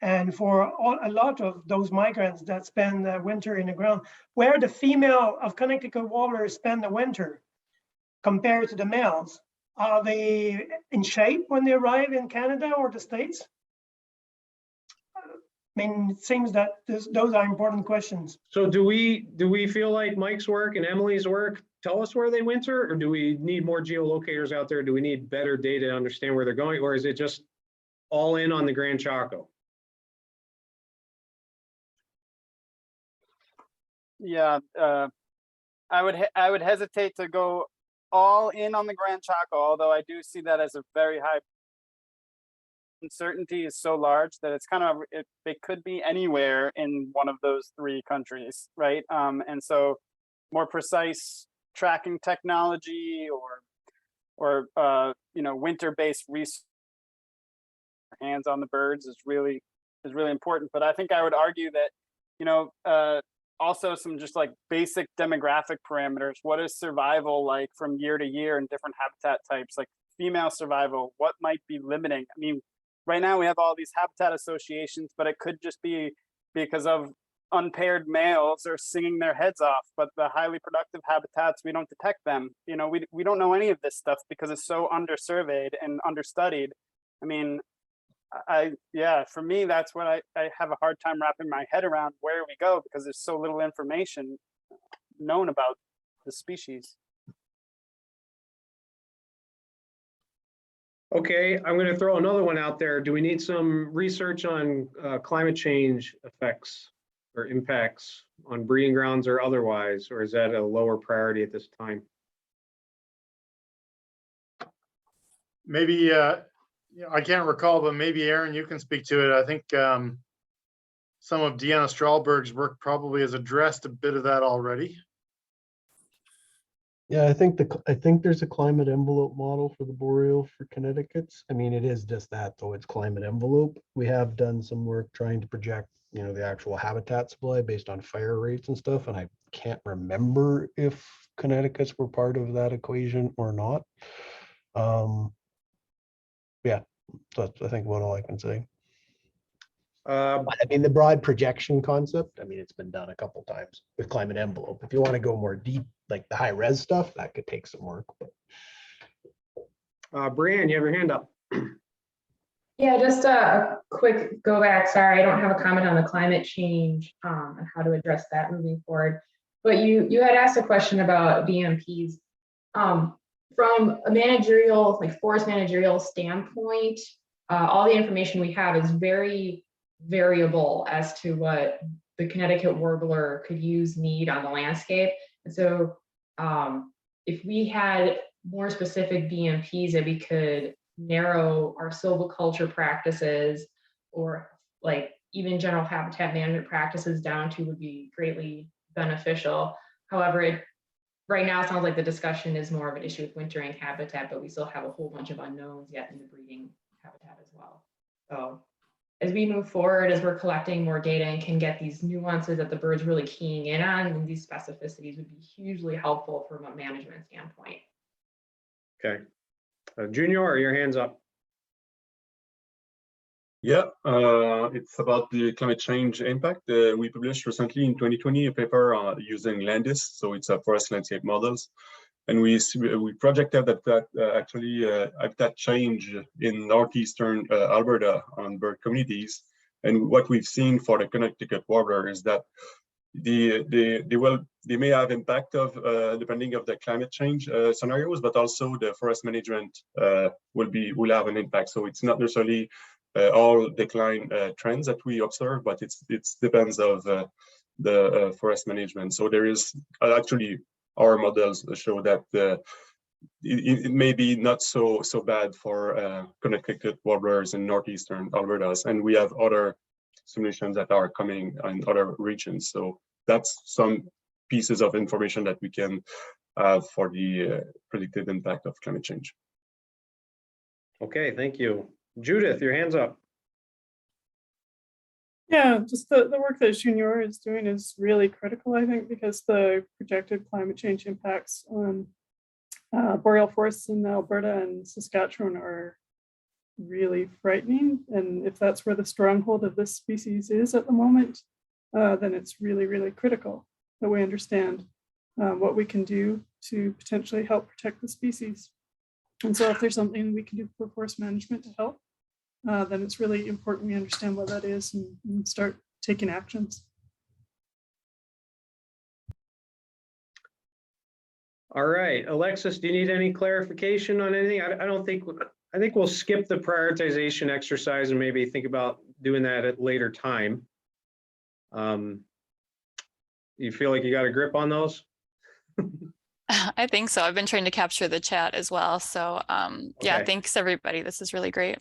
and for a lot of those migrants that spend the winter in the ground, where the female of Connecticut Warblers spend the winter compared to the males. Are they in shape when they arrive in Canada or the States? I mean, it seems that those are important questions. So do we feel like Mike's work and Emily's work tell us where they winter, or do we need more geolocators out there? Do we need better data to understand where they're going, or is it just all in on the Gran Chaco? Yeah, I would hesitate to go all in on the Gran Chaco, although I do see that as a very high uncertainty is so large that it's kind of it could be anywhere in one of those three countries, right? And so more precise tracking technology or you know, winter-based research hands on the birds is really important. But I think I would argue that, you know, also some just like basic demographic parameters. What is survival like from year to year in different habitat types? Like female survival, what might be limiting? I mean, right now we have all these habitat associations, but it could just be because of unpaired males are singing their heads off, but the highly productive habitats, we don't detect them. You know, we don't know any of this stuff because it's so undersurveyed and understudied. I mean, yeah, for me, that's what I have a hard time wrapping my head around where we go, because there's so little information known about the species. Okay, I'm going to throw another one out there. Do we need some research on climate change effects or impacts on breeding grounds or otherwise, or is that a lower priority at this time? Maybe, I can't recall, but maybe Aaron, you can speak to it. I think some of Deanna Strahlberg's work probably has addressed a bit of that already. Yeah, I think there's a climate envelope model for the boreal for Connecticut's. I mean, it is just that, though. It's climate envelope. We have done some work trying to project, you know, the actual habitat supply based on fire rates and stuff. And I can't remember if Connecticut's were part of that equation or not. Yeah, that's I think about all I can say. I mean, the broad projection concept, I mean, it's been done a couple times with climate envelope. If you want to go more deep, like the high res stuff, that could take some work. But Brianne, you have your hand up. Yeah, just a quick go back. Sorry, I don't have a comment on the climate change and how to address that moving forward. But you had asked a question about BMPs. From a managerial, like forest managerial standpoint, all the information we have is very variable as to what the Connecticut Warbler could need on the landscape. And so if we had more specific BMPs that we could narrow our silviculture practices or like even general habitat management practices down to, would be greatly beneficial. However, right now it sounds like the discussion is more of an issue with wintering habitat, but we still have a whole bunch of unknowns yet in the breeding habitat as well. So as we move forward, as we're collecting more data and can get these nuances that the bird's really keying in on, and these specificities would be hugely helpful from a management standpoint. Okay. Junior, your hand's up. Yeah, it's about the climate change impact. We published recently in 2020 a paper using Landis, so it's a forest landscape models, and we projected that actually habitat change in northeastern Alberta on bird communities. And what we've seen for the Connecticut Warbler is that they may have impact of depending of the climate change scenarios, but also the forest management will have an impact. So it's not necessarily all decline trends that we observe, but it depends of the forest management. So there is actually our models show that it may be not so bad for Connecticut warblers in northeastern Alberta, and we have other simulations that are coming in other regions. So that's some pieces of information that we can have for the predicted impact of climate change. Okay, thank you. Judith, your hand's up. Yeah, just the work that Junior is doing is really critical, I think, because the projected climate change impacts on boreal forests in Alberta and Saskatchewan are really frightening. And if that's where the stronghold of this species is at the moment, then it's really, really critical that we understand what we can do to potentially help protect the species. And so if there's something we can do for forest management to help, then it's really important we understand what that is and start taking actions. All right, Alexis, do you need any clarification on anything? I think we'll skip the prioritization exercise and maybe think about doing that at a later time. You feel like you got a grip on those? I think so. I've been trying to capture the chat as well. So yeah, Okay. thanks everybody. This is really great.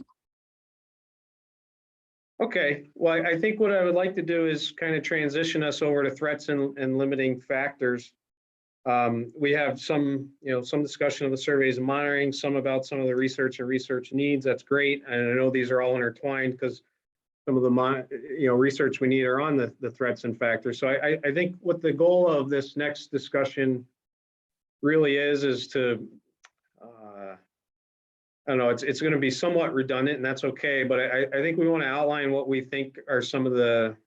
Okay, well, I think what I would like to do is kind of transition us over to threats and limiting factors. We have some discussion of the surveys and monitoring, some about some of the research and research needs. That's great. And I know these are all intertwined because some of the research we need are on the threats and factors. So I think what the goal of this next discussion really is to I don't know, it's going to be somewhat redundant, and that's okay, but I think we want to outline what we think are some of the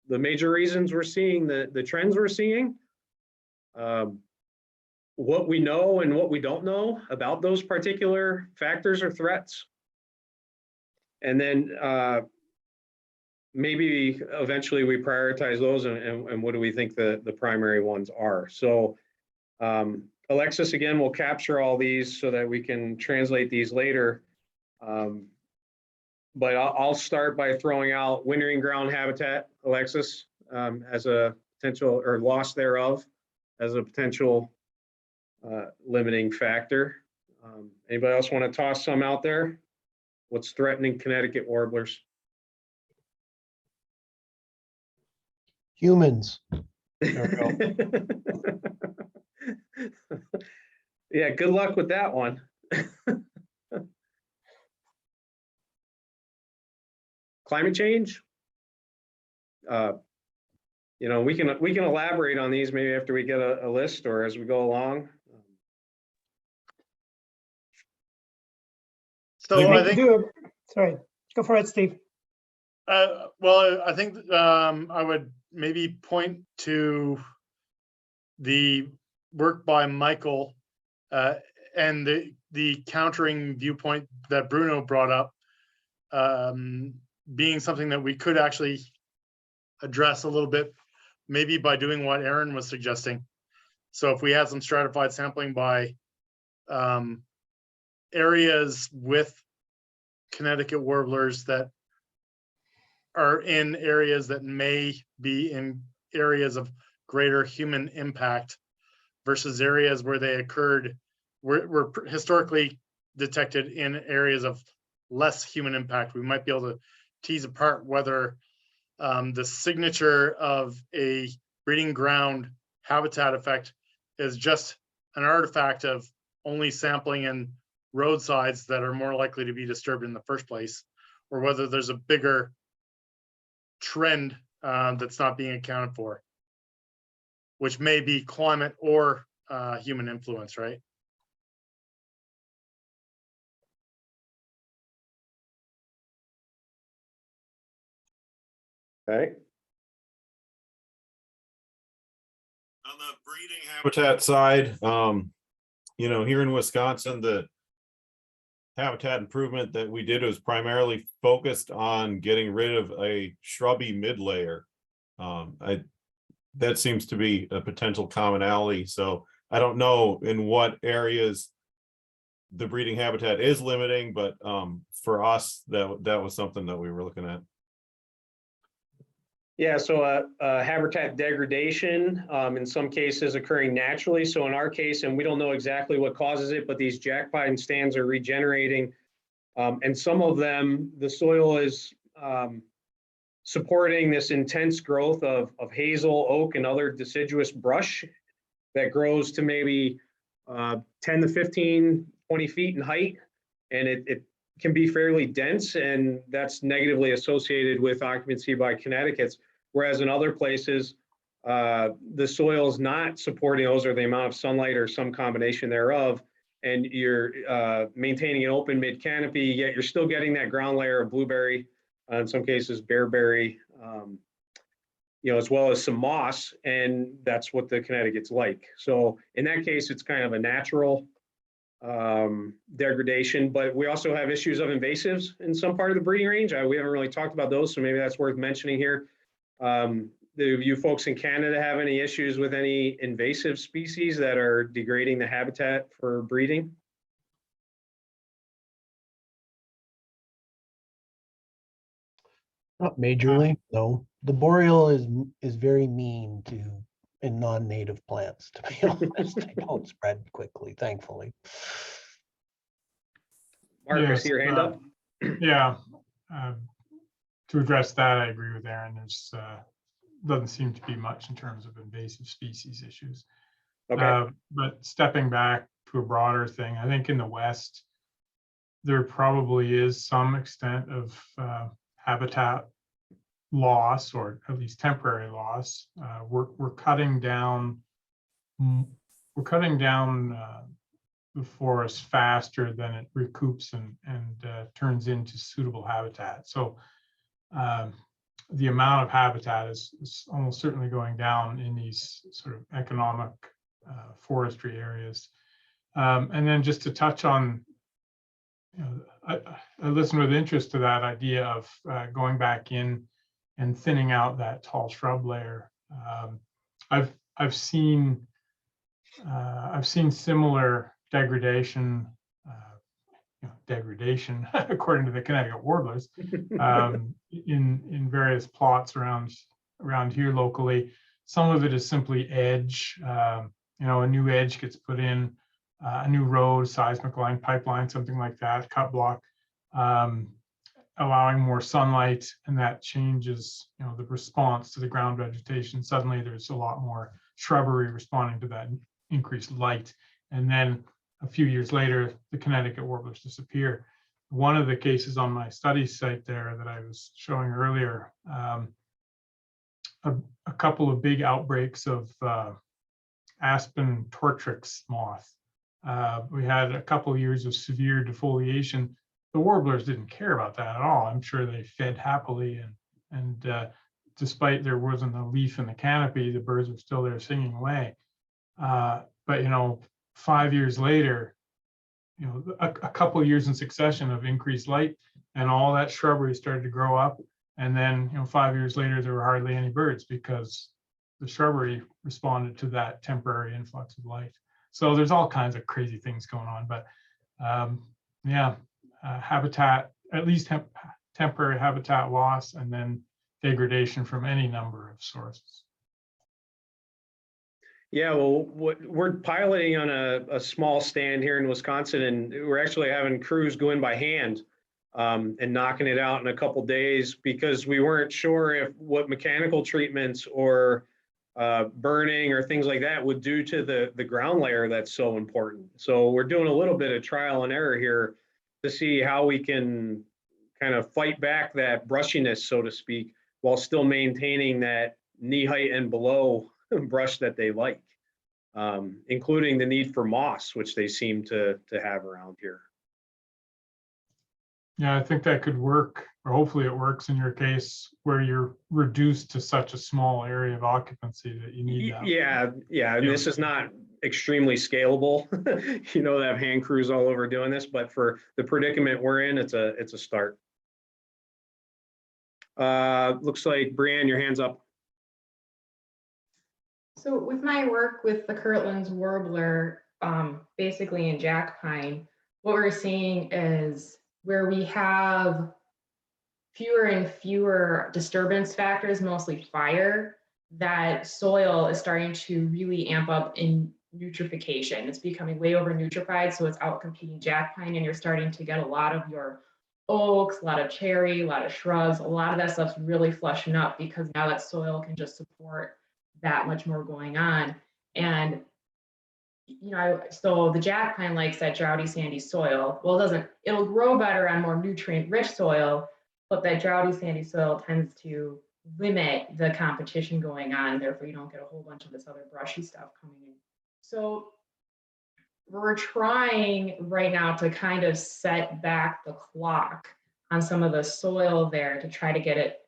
major reasons we're seeing the trends we're seeing, what we know and what we don't know about those particular factors or threats, and then maybe eventually we prioritize those and what do we think the primary ones are. So Alexis, again, will capture all these so that we can translate these later. But I'll start by throwing out wintering ground habitat, Alexis, as a potential, or loss thereof, as a potential limiting factor. Anybody else want to toss some out there? What's threatening Connecticut warblers? Humans. There we go. Yeah, good luck with that one. Climate change. We can elaborate on these maybe after we get a list or as we go along. So I think, sorry, go for it, Steve. well, I think I would maybe point to the work by Michael and the countering viewpoint that Bruno brought up, being something that we could actually address a little bit, maybe by doing what Aaron was suggesting. So if we had some stratified sampling by areas with Connecticut warblers that are in areas that may be in areas of greater human impact versus areas where they occurred, were historically detected in areas of less human impact, we might be able to tease apart whether the signature of a breeding ground habitat effect is just an artifact of only sampling in roadsides that are more likely to be disturbed in the first place, or whether there's a bigger trend that's not being accounted for, which may be climate or human influence, right? Okay. On the breeding habitat side, here in Wisconsin, the habitat improvement that we did was primarily focused on getting rid of a shrubby mid layer. That seems to be a potential commonality. So I don't know in what areas the breeding habitat is limiting, but for us, that was something that we were looking at. Yeah, so habitat degradation, in some cases occurring naturally. So in our case, and we don't know exactly what causes it, but these jack pine stands are regenerating. And some of them, the soil is supporting this intense growth of hazel, oak, and other deciduous brush that grows to maybe 10 to 15, 20 feet in height. And it can be fairly dense, and that's negatively associated with occupancy by Connecticut's. Whereas in other places, the soil is not supporting those, or the amount of sunlight or some combination thereof, and you're maintaining an open mid canopy, yet you're still getting that ground layer of blueberry, in some cases bearberry, as well as some moss, and that's what the Connecticut's like. So in that case, it's kind of a natural degradation, but we also have issues of invasives in some part of the breeding range. We haven't really talked about those, so maybe that's worth mentioning here. Do you folks in Canada have any issues with any invasive species that are degrading the habitat for breeding? Not majorly, no. The boreal is very mean to in non-native plants, to be honest. They don't spread quickly, thankfully. Mark, I Yes, see your hand up. Yeah. To address that, I agree with Aaron. There's doesn't seem to be much in terms of invasive species issues. Okay. But stepping back to a broader thing, I think in the West, there probably is some extent of habitat loss, or at least temporary loss. We're cutting down the forest faster than it recoups and turns into suitable habitat. So the amount of habitat is almost certainly going down in these sort of economic forestry areas. And then just to touch on, I listened with interest to that idea of going back in and thinning out that tall shrub layer. I've seen similar degradation according to the Connecticut Warblers in various plots around here locally. Some of it is simply edge. A new edge gets put in, a new road, seismic line, pipeline, something like that, cut block, allowing more sunlight, and that changes the response to the ground vegetation. Suddenly there's a lot more shrubbery responding to that increased light, and then a few years later the Connecticut warblers disappear. One of the cases on my study site there that I was showing earlier, a couple of big outbreaks of aspen tortrix moth. We had a couple of years of severe defoliation. The warblers didn't care about that at all. I'm sure they fed happily, and despite there wasn't a leaf in the canopy, the birds were still there singing away. But 5 years later, a couple of years in succession of increased light, and all that shrubbery started to grow up. And then 5 years later, there were hardly any birds because the shrubbery responded to that temporary influx of light. So there's all kinds of crazy things going on, but habitat, at least temporary habitat loss, and then degradation from any number of sources. Yeah, well, we're piloting on a small stand here in Wisconsin, and we're actually having crews go in by hand and knocking it out in a couple days, because we weren't sure if what mechanical treatments or burning or things like that would do to the ground layer that's so important. So we're doing a little bit of trial and error here to see how we can kind of fight back that brushiness, so to speak, while still maintaining that knee height and below brush that they like, including the need for moss, which they seem to have around here. Yeah, I think that could work, or hopefully it works in your case where you're reduced to such a small area of occupancy that you need that. Yeah. And this is not extremely scalable, to have hand crews all over doing this, but for the predicament we're in, it's a start. Looks like Brianne, your hand's up. So with my work with the Kirtland's warbler, basically in jack pine, what we're seeing is where we have fewer and fewer disturbance factors, mostly fire, that soil is starting to really amp up in nutrification. It's becoming way over nutrified, so it's out competing jack pine, and you're starting to get a lot of your oaks, a lot of cherry, a lot of shrubs, a lot of that stuff's really flushing up because now that soil can just support that much more going on. And so the jack pine likes that droughty, sandy soil. Well, it'll grow better on more nutrient-rich soil, but that droughty, sandy soil tends to limit the competition going on. Therefore, you don't get a whole bunch of this other brushy stuff coming in. So we're trying right now to kind of set back the clock on some of the soil there to try to get it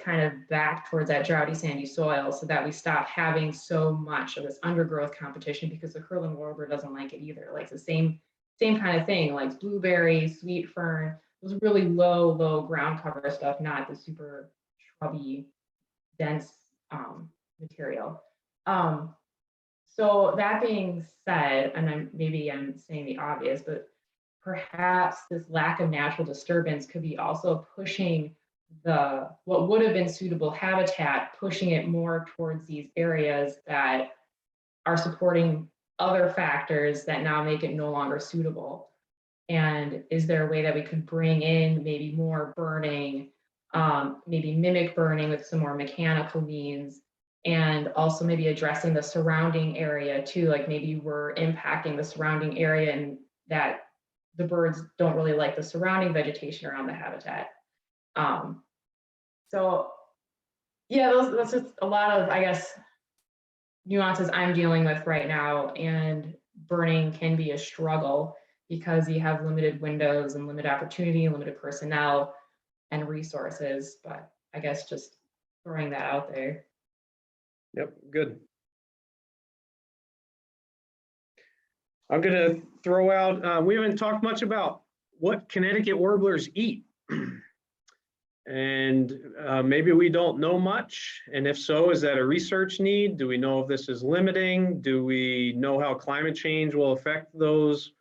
kind of back towards that droughty, sandy soil so that we stop having so much of this undergrowth competition, because the curlew warbler doesn't like it either. Like the same kind of thing, like blueberry, sweet fern, those really low ground cover stuff, not the super shrubby, dense material. So that being said, and maybe I'm saying the obvious, but perhaps this lack of natural disturbance could be also pushing what would have been suitable habitat, pushing it more towards these areas that are supporting other factors that now make it no longer suitable. And is there a way that we could bring in maybe more burning, maybe mimic burning with some more mechanical means, and also maybe addressing the surrounding area too, like maybe we're impacting the surrounding area and that the birds don't really like the surrounding vegetation around the habitat. So yeah, that's just a lot of, I guess, nuances I'm dealing with right now, and burning can be a struggle because you have limited windows and limited opportunity, limited personnel and resources, but I guess just throwing that out there. Yep, good. I'm gonna throw out, we haven't talked much about what Connecticut warblers eat. And maybe we don't know much. And if so, is that a research need? Do we know if this is limiting? Do we know how climate change will affect those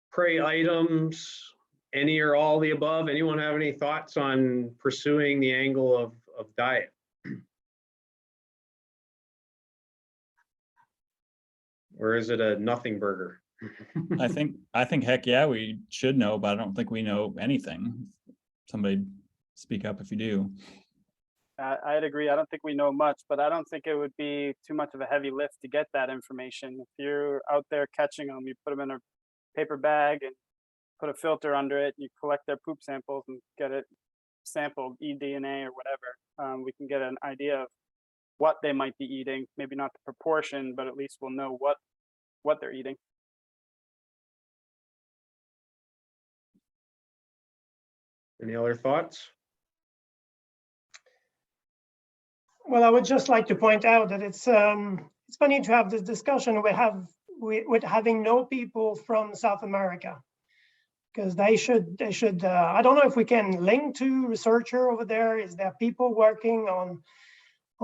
prey items? Any or all the above? Anyone have any thoughts on pursuing the angle of diet? Or is it a nothing burger? I think heck yeah, we should know, but I don't think we know anything. Somebody speak up if you do. I'd agree. I don't think we know much, but I don't think it would be too much of a heavy lift to get that information. If you're out there catching them, you put them in a paper bag and put a filter under it, you collect their poop samples and get it sampled, eDNA or whatever. We can get an idea of what they might be eating, maybe not the proportion, but at least we'll know what they're eating. Any other thoughts? Well, I would just like to point out that it's funny to have this discussion with having no people from South America, because they should I don't know if we can link to researcher over there. Is there people working on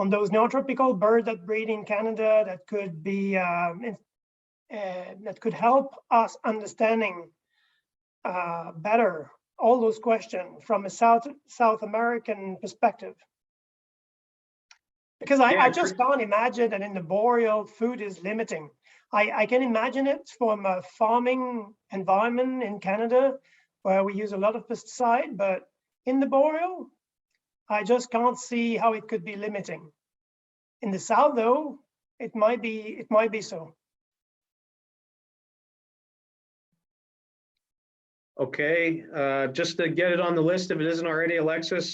those neotropical birds that breed in Canada that could be that could help us understanding better all those questions from a South American perspective? Because I just can't imagine that in the boreal food is limiting. I can imagine it from a farming environment in Canada where we use a lot of pesticide, but in the boreal, I just can't see how it could be limiting. In the South though, it might be so. Okay, just to get it on the list, if it isn't already, Alexis,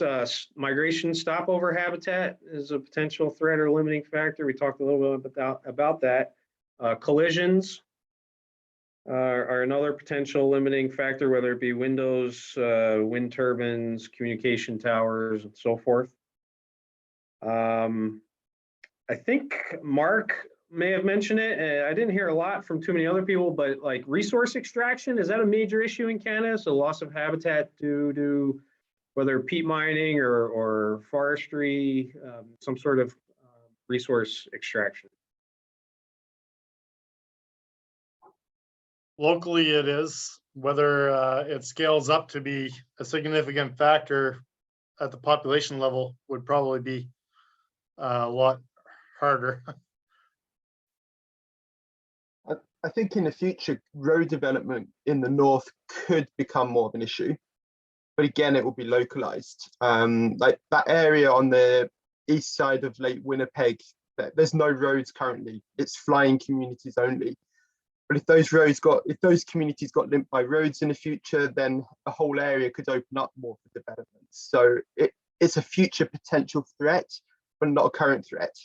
migration stopover habitat is a potential threat or limiting factor. We talked a little bit about that. Collisions are another potential limiting factor, whether it be windows, wind turbines, communication towers, and so forth. I think Mark may have mentioned it. I didn't hear a lot from too many other people, but like resource extraction, is that a major issue in Canada? So loss of habitat due to whether peat mining or forestry, some sort of resource extraction. Locally, it is. whether it scales up to be a significant factor at the population level would probably be a lot harder. I think in the future, road development in the north could become more of an issue, but again, it will be localized. Like that area on the east side of Lake Winnipeg, there's no roads currently. It's flying communities only. But if those communities got linked by roads in the future, then the whole area could open up more for development. So it's a future potential threat, but not a current threat.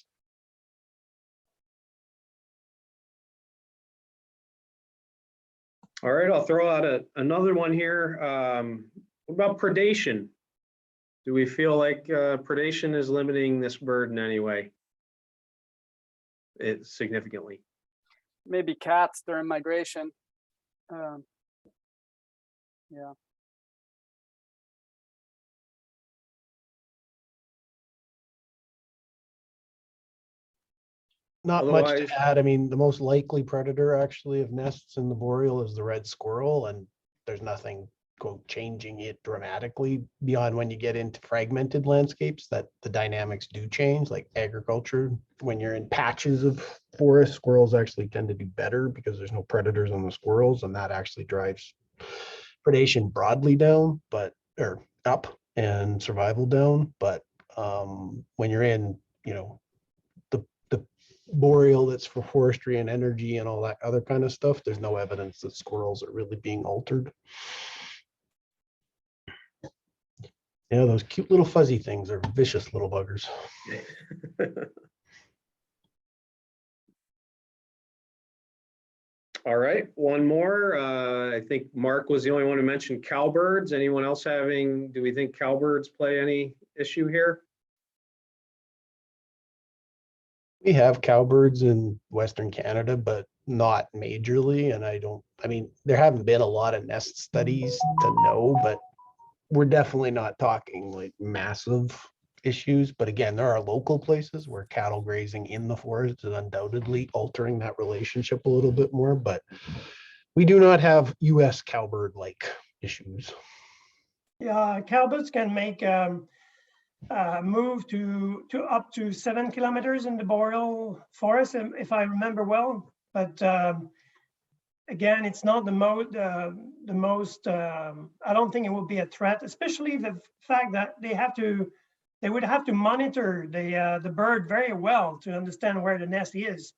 All right, I'll throw out another one here. What about predation? Do we feel like predation is limiting this bird in any way? It significantly. Maybe cats during migration. Yeah. Not much Otherwise- to add. I mean, the most likely predator actually of nests in the boreal is the red squirrel, and there's nothing quote changing it dramatically beyond when you get into fragmented landscapes that the dynamics do change, like agriculture. When you're in patches of forest, squirrels actually tend to do better because there's no predators on the squirrels, and that actually drives predation broadly down, or up, and survival down. But when you're in, the boreal that's for forestry and energy and all that other kind of stuff, there's no evidence that squirrels are really being altered. Yeah, those cute little fuzzy things are vicious little buggers. All right, one more. I think Mark was the only one who mentioned cowbirds. Anyone else do we think cowbirds play any issue here? We have cowbirds in Western Canada, but not majorly. And there haven't been a lot of nest studies to know, but we're definitely not talking like massive issues. But again, there are local places where cattle grazing in the forest is undoubtedly altering that relationship a little bit more, but we do not have US cowbird-like issues. Yeah, cowbirds can make move to up to 7 kilometers in the boreal forest, if I remember well. But again, it's not the most. I don't think it will be a threat, especially the fact that they would have to monitor the bird very well to understand where the nest is,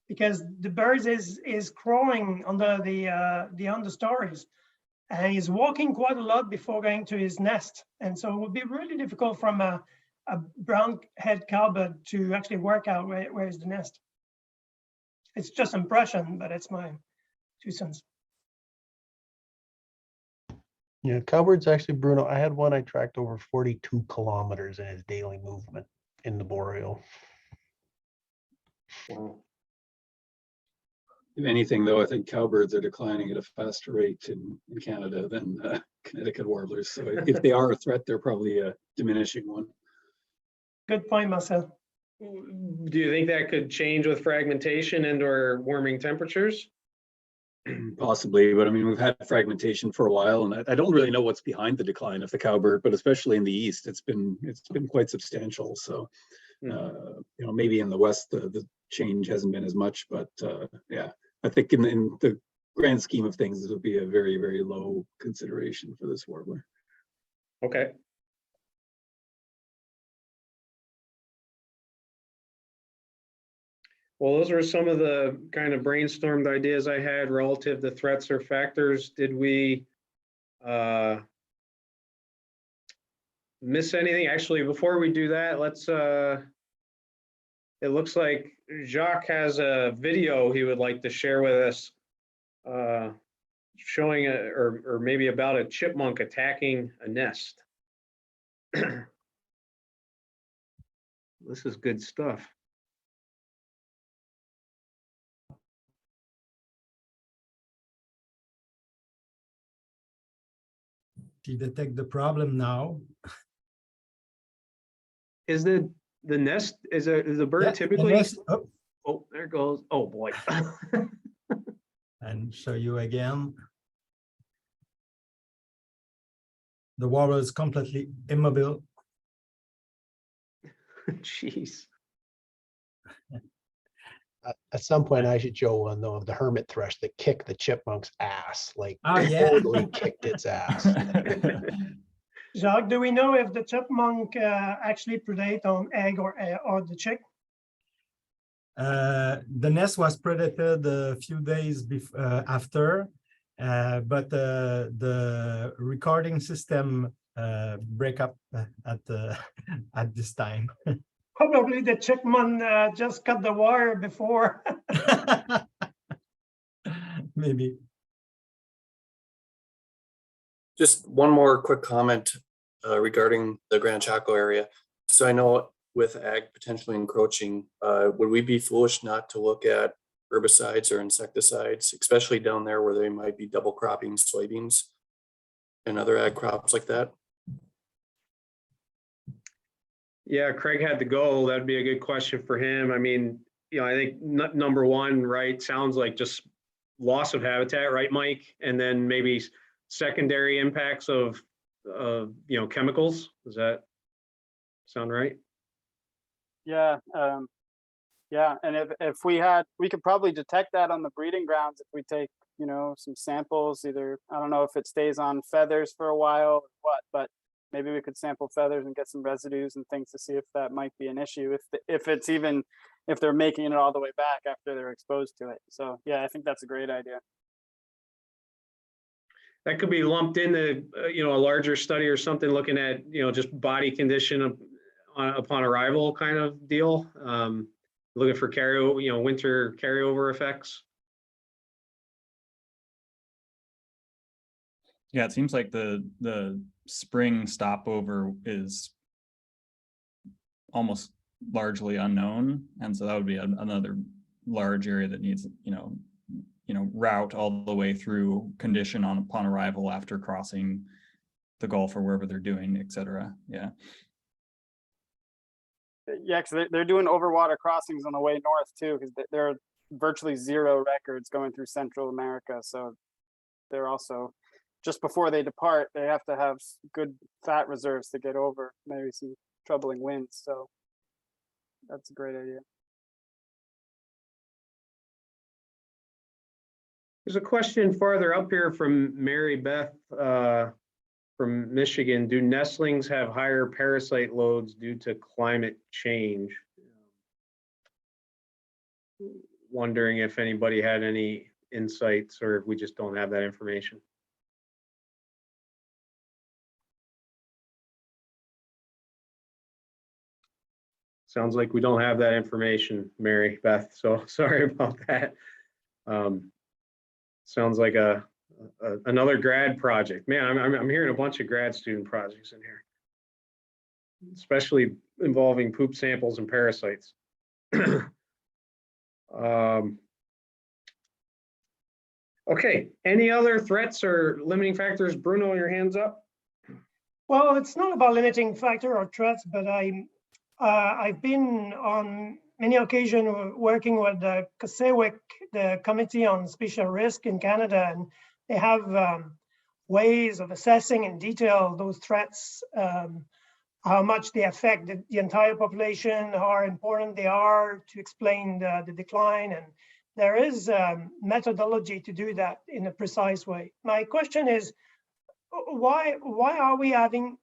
because the bird is crawling under the understories. And he's walking quite a lot before going to his nest. And so it would be really difficult from a brown head cowbird to actually work out where is the nest. It's just impression, but it's my 2 cents. Yeah, cowbirds actually, Bruno, I had one I tracked over 42 kilometers in his daily movement in the boreal. If anything, though, I think cowbirds are declining at a faster rate in Canada than Connecticut warblers. So if they are a threat, they're probably a diminishing one. Good point, Marcel. Do you think that could change with fragmentation and/or warming temperatures? Possibly, but I mean, we've had fragmentation for a while, and I don't really know what's behind the decline of the cowbird, but especially in the east, it's been quite substantial. So, maybe in the west, the change hasn't been as much, but yeah, I think in the grand scheme of things, this would be a very, very low consideration for this warbler. Okay. Well, those are some of the kind of brainstormed ideas I had relative to threats or factors. Did we miss anything? Actually, before we do that, let's, it looks like Jacques has a video he would like to share with us showing or maybe about a chipmunk attacking a nest. This is good stuff. You detect the problem now. Is the nest, is the bird Yeah, typically? the nest, oh, there it goes. Oh boy. and show you again. the warbler is completely immobile. Jeez. At some point, I should show one though of the hermit thrush that kicked the chipmunk's ass, like Oh, yeah. totally kicked its ass. Jacques, do we know if the chipmunk actually predate on egg or the chick? The nest was predated a few days after, but the recording system break up at at this time. Probably the chipmunk just cut the wire before. Maybe. Just one more quick comment regarding the Grand Chaco area. So I know with ag potentially encroaching, would we be foolish not to look at herbicides or insecticides, especially down there where they might be double cropping soybeans and other ag crops like that? Yeah, Craig had to go. That'd be a good question for him. I mean, I think number one, right, sounds like just loss of habitat, right, Mike? And then maybe secondary impacts of chemicals. Does that sound right? Yeah, yeah, and if we could probably detect that on the breeding grounds if we take, some samples, either, I don't know if it stays on feathers for a while or what, but maybe we could sample feathers and get some residues and things to see if that might be an issue, if they're making it all the way back after they're exposed to it. So yeah, I think that's a great idea. That could be lumped into, a larger study or something, looking at, just body condition upon arrival kind of deal. Looking for winter carryover effects. Yeah, it seems like the spring stopover is almost largely unknown, and so that would be another large area that needs, route all the way through condition upon arrival after crossing the Gulf or wherever they're doing, et cetera. Yeah. Yeah, because they're doing overwater crossings on the way north too, because there are virtually zero records going through Central America. So they're also, just before they depart, they have to have good fat reserves to get over maybe some troubling winds. So that's a great idea. There's a question farther up here from Mary Beth from Michigan. Do nestlings have higher parasite loads due to climate change? Wondering if anybody had any insights or if we just don't have that information. Sounds like we don't have that information, Mary Beth, so sorry about that. Sounds like another grad project. Man, I'm hearing a bunch of grad student projects in here, especially involving poop samples and parasites. Okay, any other threats or limiting factors? Bruno, your hands up. Well, it's not about limiting factor or threats, but I've been on many occasions working with the CSEWIC, the Committee on Species Risk in Canada, and they have ways of assessing in detail those threats, how much they affect the entire population, how important they are to explain the decline. And there is methodology to do that in a precise way. My question is, why are we having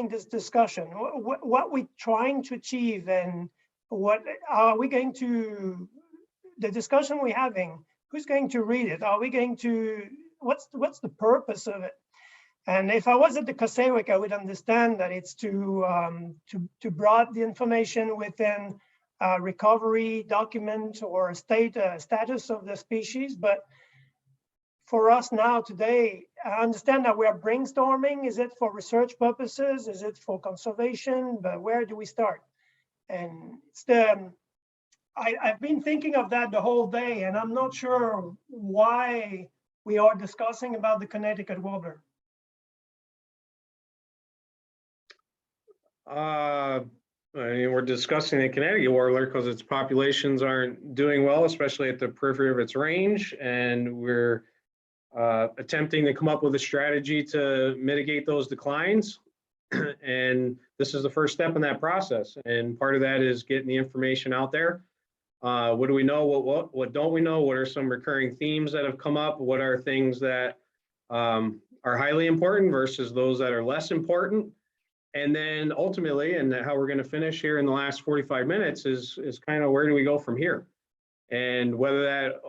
this discussion? What we trying to achieve, and what are we going to, the discussion we're having, who's going to read it? Are we going to, what's the purpose of it? And if I was at the CSEWIC, I would understand that it's to broaden the information within a recovery document or status of the species. But for us now today, I understand that we are brainstorming. Is it for research purposes? Is it for conservation? But where do we start? And it's I've been thinking of that the whole day, and I'm not sure why we are discussing about the Connecticut Warbler. I mean, we're discussing the Connecticut Warbler because its populations aren't doing well, especially at the periphery of its range, and we're attempting to come up with a strategy to mitigate those declines. And this is the first step in that process. And part of that is getting the information out there. What do we know? What don't we know? What are some recurring themes that have come up? What are things that are highly important versus those that are less important? And then ultimately, and how we're going to finish here in the last 45 minutes is kind of where do we go from here? And whether that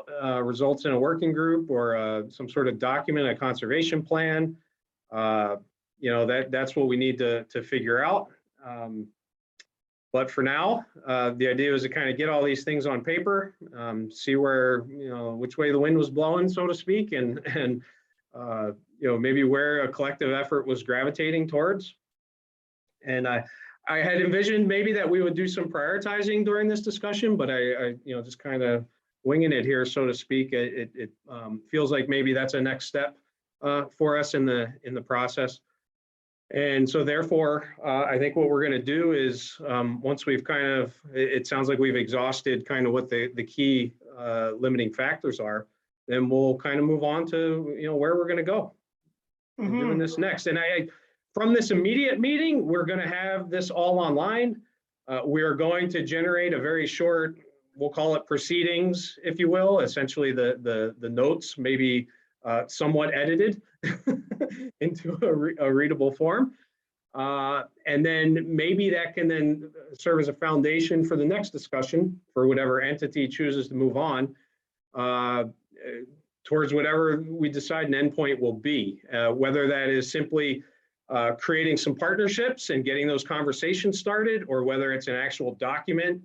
results in a working group or some sort of document, a conservation plan, that's what we need to figure out. But for now, the idea is to kind of get all these things on paper, see where, which way the wind was blowing, so to speak, and maybe where a collective effort was gravitating towards. And I had envisioned maybe that we would do some prioritizing during this discussion, but I just kind of winging it here, so to speak. It feels like maybe that's a next step for us in the process. And so therefore, I think what we're going to do is once we've it sounds like we've exhausted kind of what the key limiting factors are, then we'll kind of move on to where we're going to go and doing this next. And from this immediate meeting, we're going to have this all online. We are going to generate a very short, we'll call it proceedings, if you will, essentially the notes, maybe somewhat edited into a readable form. And then maybe that can then serve as a foundation for the next discussion for whatever entity chooses to move on towards whatever we decide an endpoint will be, whether that is simply creating some partnerships and getting those conversations started, or whether it's an actual document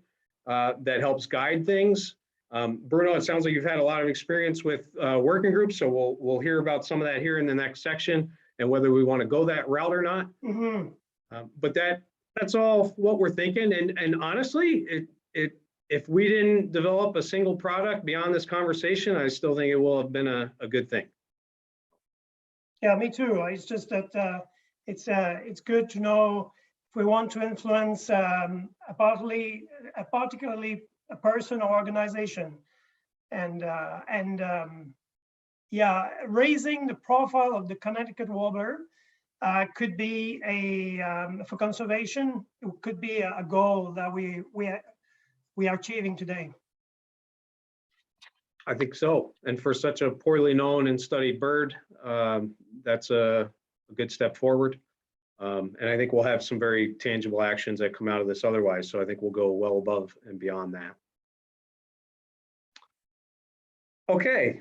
that helps guide things. Bruno, it sounds like you've had a lot of experience with working groups, so we'll hear about some of that here in the next section and whether we want to go that route or not. But that's all what we're thinking. And honestly, if we didn't develop a single product beyond this conversation, I still think it will have been a good thing. Yeah, me too. It's just that it's good to know if we want to influence particularly a person or organization, and raising the profile of the Connecticut Warbler could be for conservation. It could be a goal that we are achieving today. I think so. And for such a poorly known and studied bird, that's a good step forward. And I think we'll have some very tangible actions that come out of this otherwise. So I think we'll go well above and beyond that. Okay.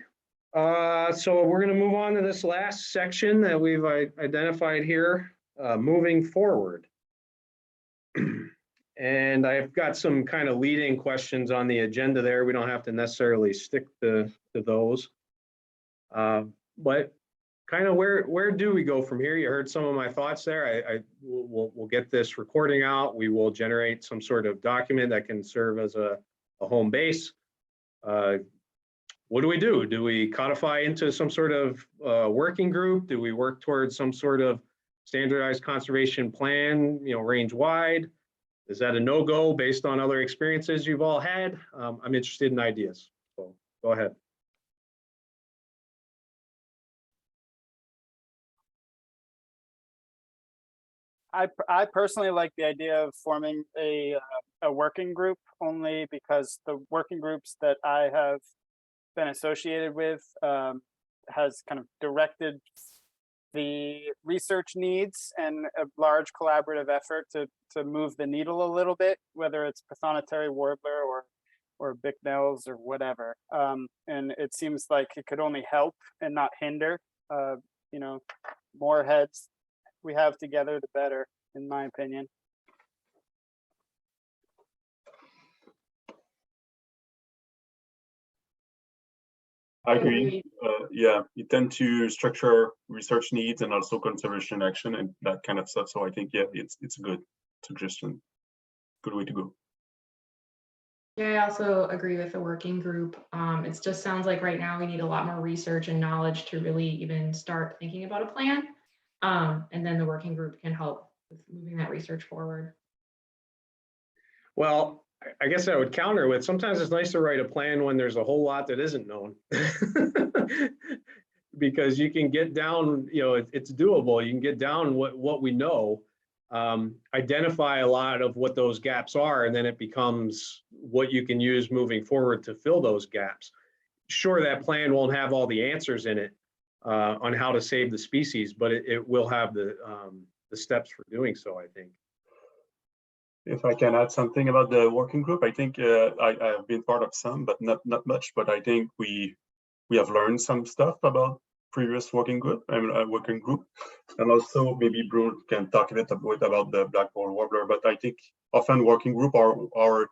So we're going to move on to this last section that we've identified here, moving forward. And I've got some kind of leading questions on the agenda there. We don't have to necessarily stick to those. But kind of where do we go from here? You heard some of my thoughts there. We'll get this recording out. We will generate some sort of document that can serve as a home base. What do we do? Do we codify into some sort of working group? Do we work towards some sort of standardized conservation plan, range wide? Is that a no-go based on other experiences you've all had? I'm interested in ideas, so go ahead. I personally like the idea of forming a working group, only because the working groups that I have been associated with has kind of directed the research needs and a large collaborative effort to move the needle a little bit, whether it's Prothonotary warbler or bicknells or whatever. And it seems like it could only help and not hinder. More heads we have together, the better, in my opinion. I agree. Yeah, you tend to structure research needs and also conservation action and that kind of stuff. So I think, yeah, it's a good suggestion, good way to go. Yeah, I also agree with the working group. It just sounds like right now we need a lot more research and knowledge to really even start thinking about a plan. And then the working group can help with moving that research forward. Well, I guess I would counter with sometimes it's nice to write a plan when there's a whole lot that isn't known. because you can get down, it's doable. You can get down what we know, identify a lot of what those gaps are, and then it becomes what you can use moving forward to fill those gaps. Sure, that plan won't have all the answers in it on how to save the species, but it will have the steps for doing so, I think. If I can add something about the working group, I think I have been part of some, but not much. But I think we have learned some stuff about previous working group, and also maybe Bruce can talk a bit about the black-balled warbler. But I think often working group are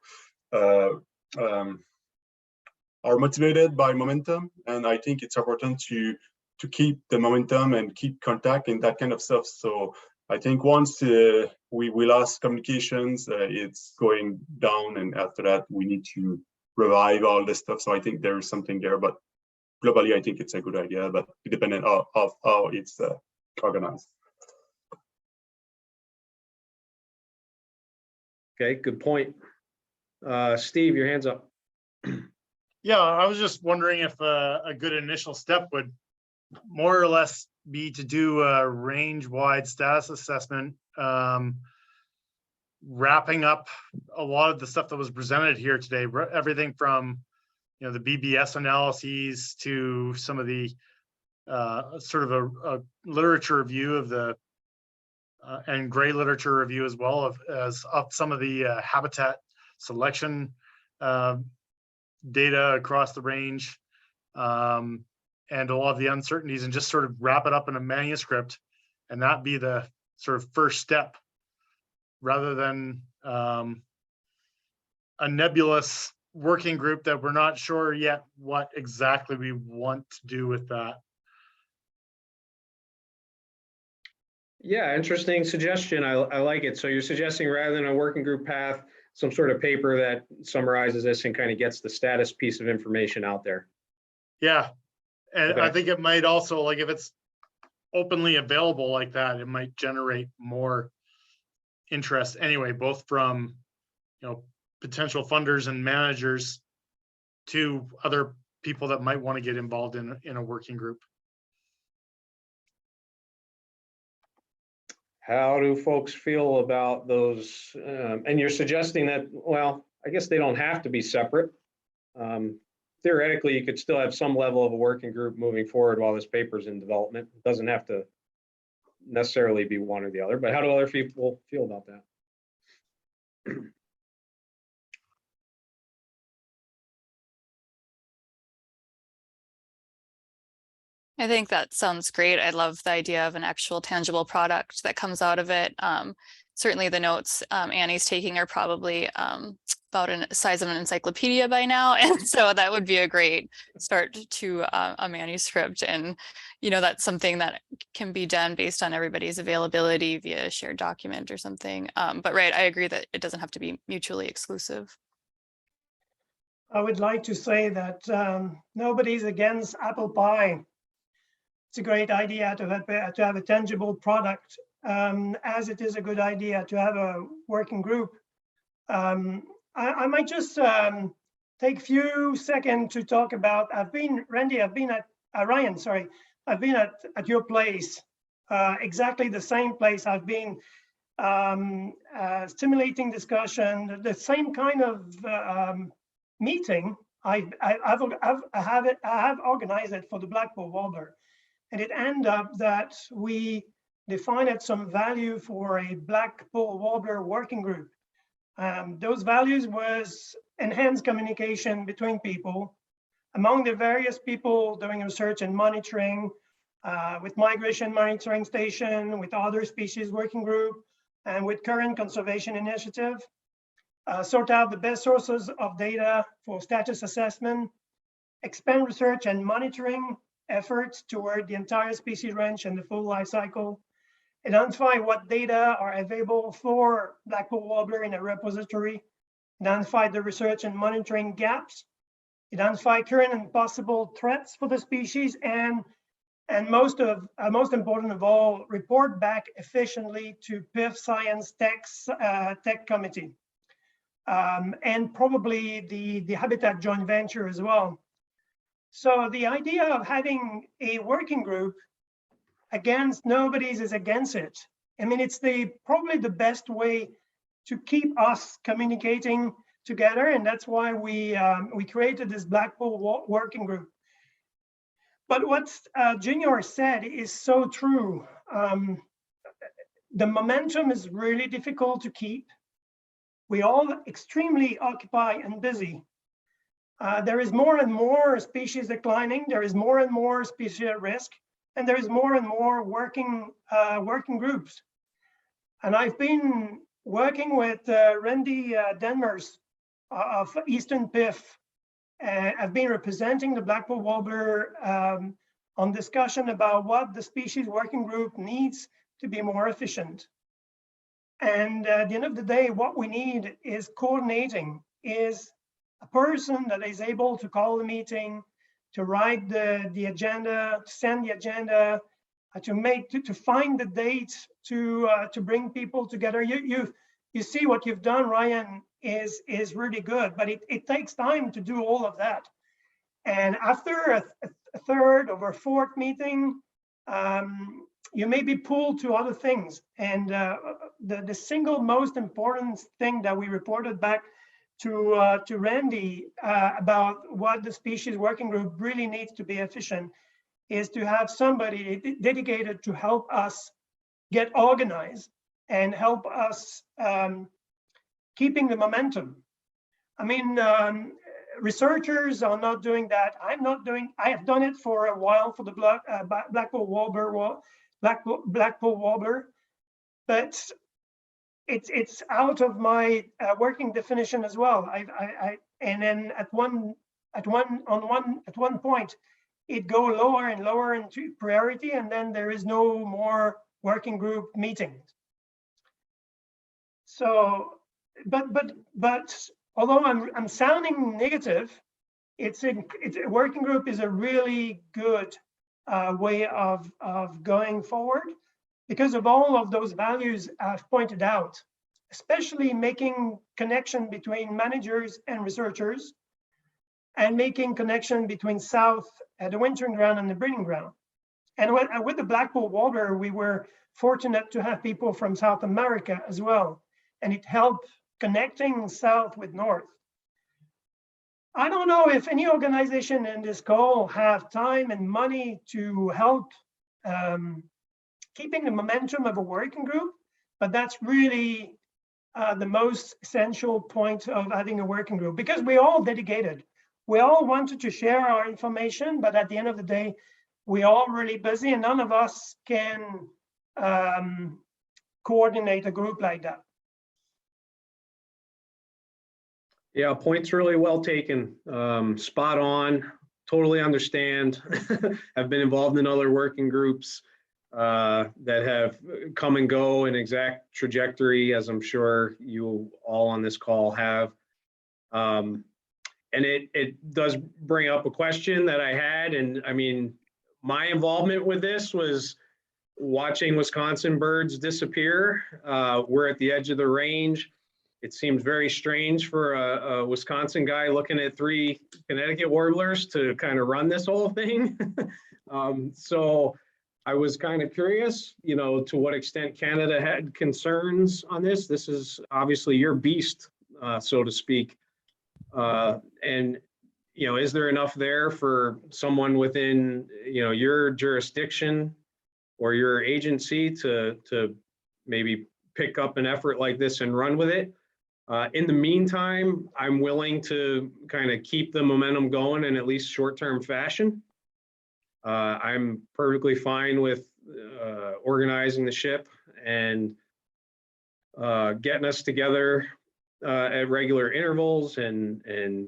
motivated by momentum, and I think it's important to keep the momentum and keep contact and that kind of stuff. So I think once we lost communications, it's going down, and after that we need to revive all this stuff. So I think there is something there, but globally I think it's a good idea, but depending of how it's organized. Okay, good point. Steve, your hand's up. Yeah, I was just wondering if a good initial step would more or less be to do a range-wide status assessment, wrapping up a lot of the stuff that was presented here today, everything from the BBS analyses to some of the sort of a literature review of the and gray literature review as well of some of the habitat selection data across the range, and a lot of the uncertainties, and just sort of wrap it up in a manuscript, and that be the sort of first step, rather than a nebulous working group that we're not sure yet what exactly we want to do with that. Yeah, interesting suggestion. I like it. So you're suggesting rather than a working group path, some sort of paper that summarizes this and kind of gets the status piece of information out there. Yeah, and Okay. I think it might also, like, if it's openly available like that, it might generate more interest anyway, both from potential funders and managers to other people that might want to get involved in a working group. How do folks feel about those? And you're suggesting that, well, I guess they don't have to be separate. Theoretically, you could still have some level of a working group moving forward while this paper's in development. It doesn't have to necessarily be one or the other, but how do other people feel about that? I think that sounds great. I love the idea of an actual tangible product that comes out of it. Certainly the notes Annie's taking are probably about the size of an encyclopedia by now. And so that would be a great start to a manuscript. And, that's something that can be done based on everybody's availability via a shared document or something. But right, I agree that it doesn't have to be mutually exclusive. I would like to say that nobody's against apple pie. It's a great idea to have a tangible product, as it is a good idea to have a working group. I might just take a few seconds to talk about, Ryan, sorry, I've been at your place, exactly the same place. I've been stimulating discussion, the same kind of meeting. I have organized it for the black-balled warbler. And it ended up that we defined some value for a black-balled warbler working group. Those values was enhanced communication between people, among the various people doing research and monitoring, with migration monitoring station, with other species working group, and with current conservation initiative. Sort out the best sources of data for status assessment, expand research and monitoring efforts toward the entire species range and the full life cycle, identify what data are available for black-balled warbler in a repository, identify the research and monitoring gaps, identify current and possible threats for the species, and most important of all, report back efficiently to PIF Science Tech Committee, and probably the Habitat joint venture as well. So the idea of having a working group against nobody's is against it. I mean, it's probably the best way to keep us communicating together, and that's why we created this Blackpool working group. But what Junior said is so true. The momentum is really difficult to keep. We're all extremely occupied and busy. There is more and more species declining. There is more and more species at risk, and there is more and more working groups. And I've been working with Randy Denmers of Eastern PIF. I've been representing the Blackpool Warbler on discussion about what the species working group needs to be more efficient. And at the end of the day, what we need is coordinating, is a person that is able to call the meeting, to write the agenda, to send the agenda, to find the dates, to bring people together. You see what you've done, Ryan, is really good, but it takes time to do all of that. And after a third or a fourth meeting, you may be pulled to other things. And the single most important thing that we reported back to Randy about what the species working group really needs to be efficient is to have somebody dedicated to help us get organized and help us keeping the momentum. I mean, researchers are not doing that. I have done it for a while for the Blackpool Warbler, but it's out of my working definition as well. And then at one point, it go lower and lower into priority, and then there is no more working group meetings. So, but although I'm sounding negative, it's a working group is a really good way of going forward because of all of those values I've pointed out, especially making connection between managers and researchers, and making connection between South, the wintering ground, and the breeding ground. And with the Blackpool Warbler, we were fortunate to have people from South America as well, and it helped connecting South with North. I don't know if any organization in this call have time and money to help keeping the momentum of a working group, but that's really the most essential point of having a working group, because we're all dedicated. We all wanted to share our information, but at the end of the day, we're all really busy and none of us can coordinate a group like that. Yeah, point's really well taken. Spot on. Totally understand. I've been involved in other working groups that have come and go in exact trajectory, as I'm sure you all on this call have. And it does bring up a question that I had. And I mean, my involvement with this was watching Wisconsin birds disappear. We're at the edge of the range. It seems very strange for a Wisconsin guy looking at 3 Connecticut warblers to kind of run this whole thing. So I was kind of curious, you know, to what extent Canada had concerns on this. This is obviously your beast, so to speak. And, you know, is there enough there for someone within, you know, your jurisdiction or your agency to maybe pick up an effort like this and run with it? In the meantime, I'm willing to kind of keep the momentum going in at least short-term fashion. I'm perfectly fine with organizing the ship and getting us together at regular intervals and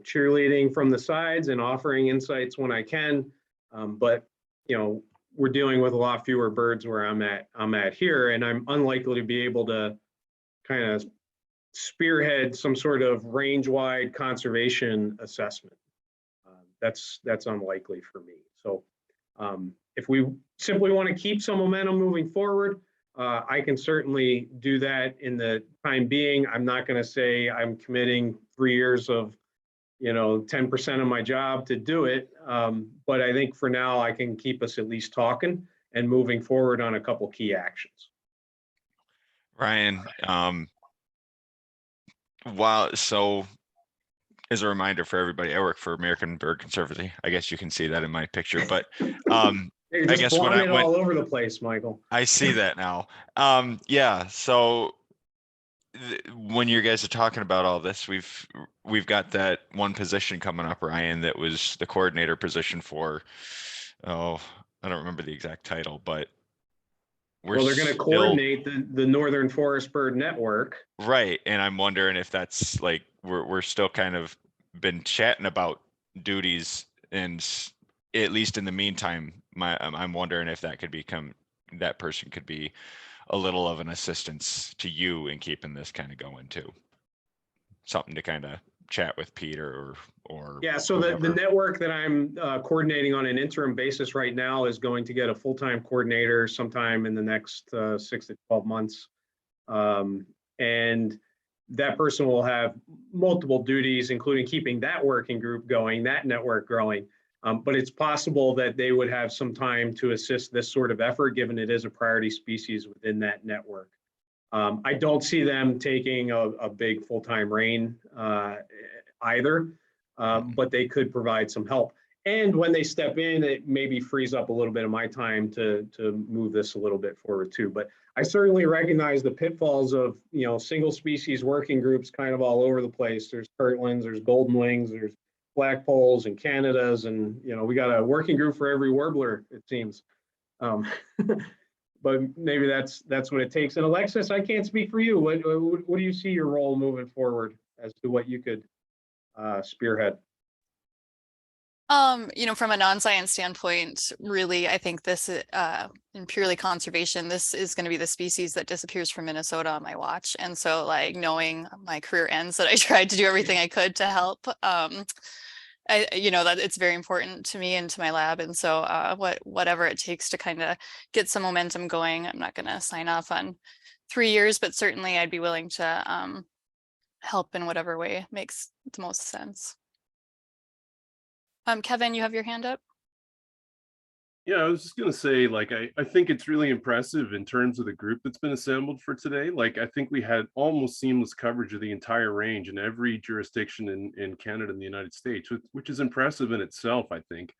cheerleading from the sides and offering insights when I can. But, you know, we're dealing with a lot fewer birds where I'm at here, and I'm unlikely to be able to kind of spearhead some sort of range-wide conservation assessment. That's unlikely for me. So if we simply want to keep some momentum moving forward, I can certainly do that in the time being. I'm not going to say I'm committing 3 years of, 10% of my job to do it. But I think for now, I can keep us at least talking and moving forward on a couple key actions. Ryan, so as a reminder for everybody, I work for American Bird Conservancy. I guess you can see that in my picture, but You're just I guess flying it all over the place, Michael. I see that now. Yeah, so when you guys are talking about all this, we've got that one position coming up, Ryan, that was the coordinator position for, I don't remember the exact title, but Well, they're going to coordinate the Northern Forest Bird Network. Right. And I'm wondering if that's like, we're still kind of been chatting about duties, and at least in the meantime, I'm wondering if that person could be a little of an assistance to you in keeping this kind of going too. Something to kind of chat with Peter or yeah. So the network that I'm coordinating on an interim basis right now is going to get a full-time coordinator sometime in the next 6 to 12 months. And that person will have multiple duties, including keeping that working group going, that network growing. But it's possible that they would have some time to assist this sort of effort, given it is a priority species within that network. I don't see them taking a big full-time reign either, but they could provide some help. And when they step in, it maybe frees up a little bit of my time to move this a little bit forward too. But I certainly recognize the pitfalls of, single species working groups kind of all over the place. There's Kirtlands, there's golden wings, there's flagpoles and Canadas, and we got a working group for every warbler, it seems. But maybe that's what it takes. And Alexis, I can't speak for you. What do you see your role moving forward as to what you could spearhead? From a non-science standpoint, really, I think this in purely conservation, this is going to be the species that disappears from Minnesota on my watch. And so, like, knowing my career ends, that I tried to do everything I could to help. That it's very important to me and to my lab. And so whatever it takes to kind of get some momentum going, I'm not going to sign off on 3 years, but certainly I'd be willing to help in whatever way makes the most sense. Kevin, you have your hand up. Yeah, I was just going to say, like, I think it's really impressive in terms of the group that's been assembled for today. Like, I think we had almost seamless coverage of the entire range in every jurisdiction in Canada and the United States, which is impressive in itself, I think.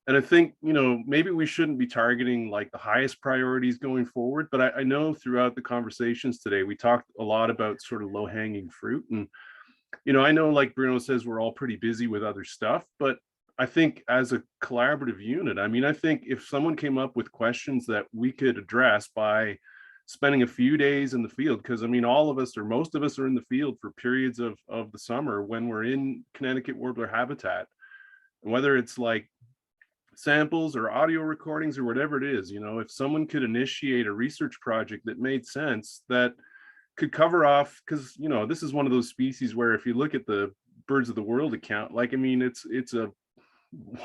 And I think, maybe we shouldn't be targeting like the highest priorities going forward, but I know throughout the conversations today, we talked a lot about sort of low hanging fruit. And, I know, like Bruno says, we're all pretty busy with other stuff, but I think as a collaborative unit, I think if someone came up with questions that we could address by spending a few days in the field, because all of us or most of us are in the field for periods of the summer when we're in Connecticut warbler habitat, and whether it's like samples or audio recordings or whatever it is, if someone could initiate a research project that made sense, that could cover off, because this is one of those species where if you look at the Birds of the World account, it's a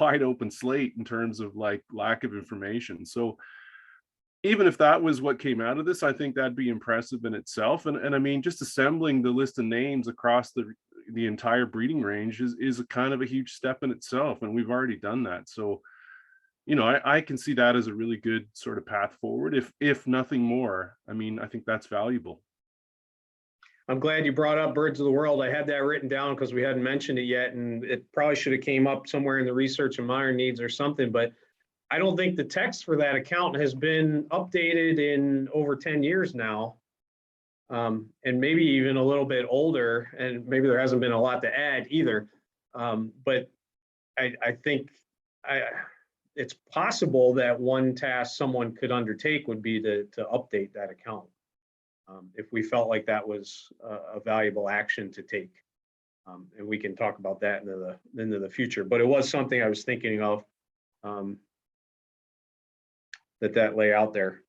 wide open slate in terms of like lack of information. So even if that was what came out of this, I think that'd be impressive in itself. And just assembling the list of names across the entire breeding range is a kind of a huge step in itself, and we've already done that. So I can see that as a really good sort of path forward, if nothing more. I think that's valuable. I'm glad you brought up Birds of the World. I had that written down because we hadn't mentioned it yet, and it probably should have came up somewhere in the research and modern needs or something, but I don't think the text for that account has been updated in over 10 years now, and maybe even a little bit older, and maybe there hasn't been a lot to add either. But I think it's possible that one task someone could undertake would be to update that account. If we felt like that was a valuable action to take. And we can talk about that into the future, but it was something I was thinking of, that lay out there.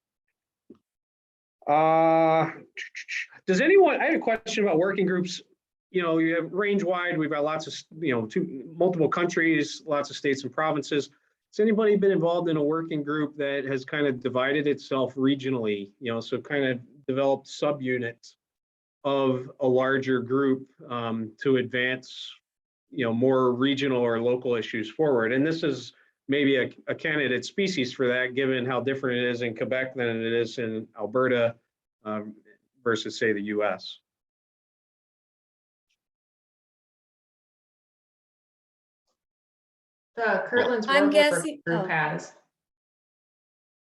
Does anyone, I had a question about working groups. You have range wide, we've got lots of, multiple countries, lots of states and provinces. Has anybody been involved in a working group that has kind of divided itself regionally, so kind of developed subunits of a larger group to advance, more regional or local issues forward. And this is maybe a candidate species for that, given how different it is in Quebec than it is in Alberta versus, say, the US. The Kirtland's I'm Warbler guessing- group oh. has.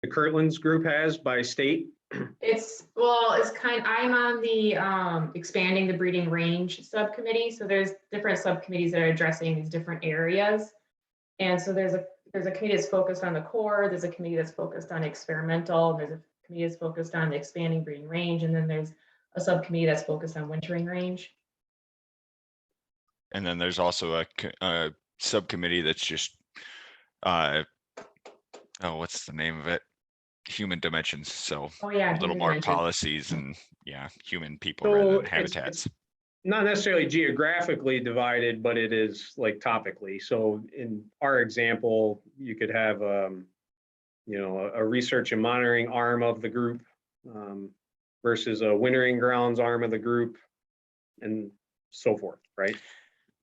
The Kirtland's group has by state. I'm on the expanding the breeding range subcommittee. So there's different subcommittees that are addressing these different areas. And so there's a committee that's focused on the core, there's a committee that's focused on experimental, and there's a committee that's focused on the expanding breeding range, and then there's a subcommittee that's focused on wintering range. And then there's also a subcommittee that's just, what's the name of it? Human dimensions. So Oh, yeah, a little human more dimensions. policies and human people So rather than it's habitats. not necessarily geographically divided, but it is like topically. So in our example, you could have, a research and monitoring arm of the group versus a wintering grounds arm of the group, and so forth, right?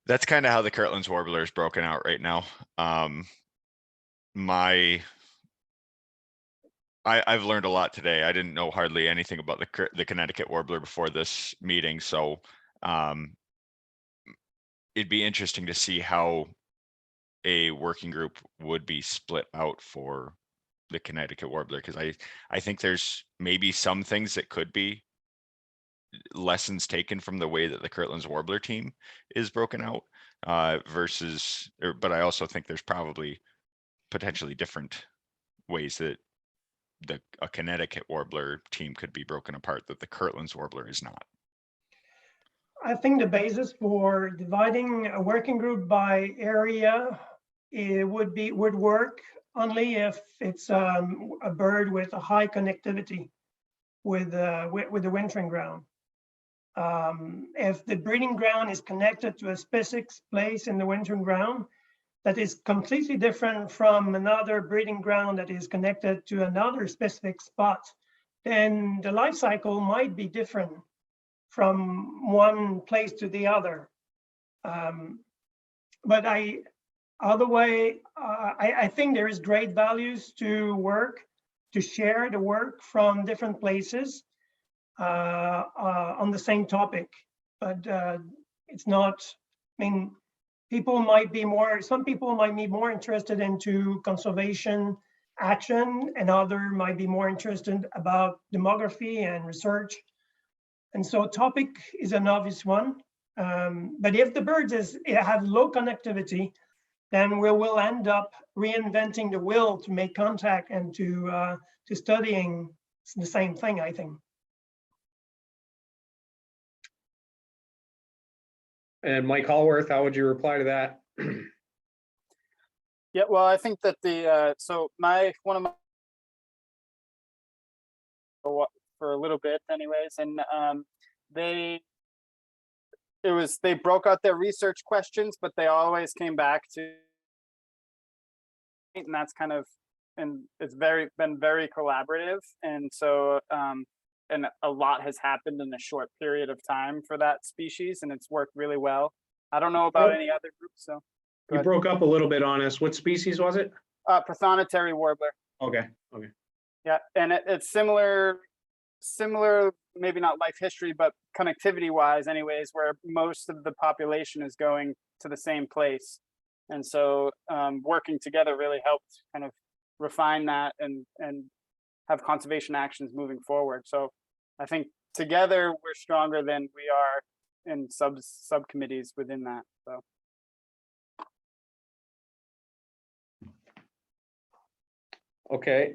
That's kind of how the Kirtland's Warbler is broken out right now. I've learned a lot today. I didn't know hardly anything about the Connecticut Warbler before this meeting, so it'd be interesting to see how a working group would be split out for the Connecticut Warbler, because I think there's maybe some things that could be lessons taken from the way that the Kirtland's Warbler team is broken out but I also think there's probably potentially different ways that a Connecticut Warbler team could be broken apart that the Kirtland's Warbler is not. I think the basis for dividing a working group by area, it would work only if it's a bird with a high connectivity with the wintering ground. If the breeding ground is connected to a specific place in the wintering ground that is completely different from another breeding ground that is connected to another specific spot, then the life cycle might be different from one place to the other. But I think there is great values to share the work from different places on the same topic, but it's not, some people might be more interested into conservation action, and others might be more interested about demography and research. And so topic is an obvious one. But if the birds have low connectivity, then we will end up reinventing the wheel to make contact and to studying the same thing, I think. And Mike Hallworth, how would you reply to that? Yeah, well, I think that for a little bit anyways, and they broke out their research questions, but they always came back to, and that's kind of, and it's been very collaborative, and so and a lot has happened in a short period of time for that species, and it's worked really well. I don't know about any other groups, so. You broke up a little bit on us. What species was it? Prothonotary warbler. Okay. Yeah, and it's similar, maybe not life history, but connectivity wise anyways, where most of the population is going to the same place. And so working together really helped kind of refine that and have conservation actions moving forward. So I think together we're stronger than we are in subcommittees within that. So. Okay.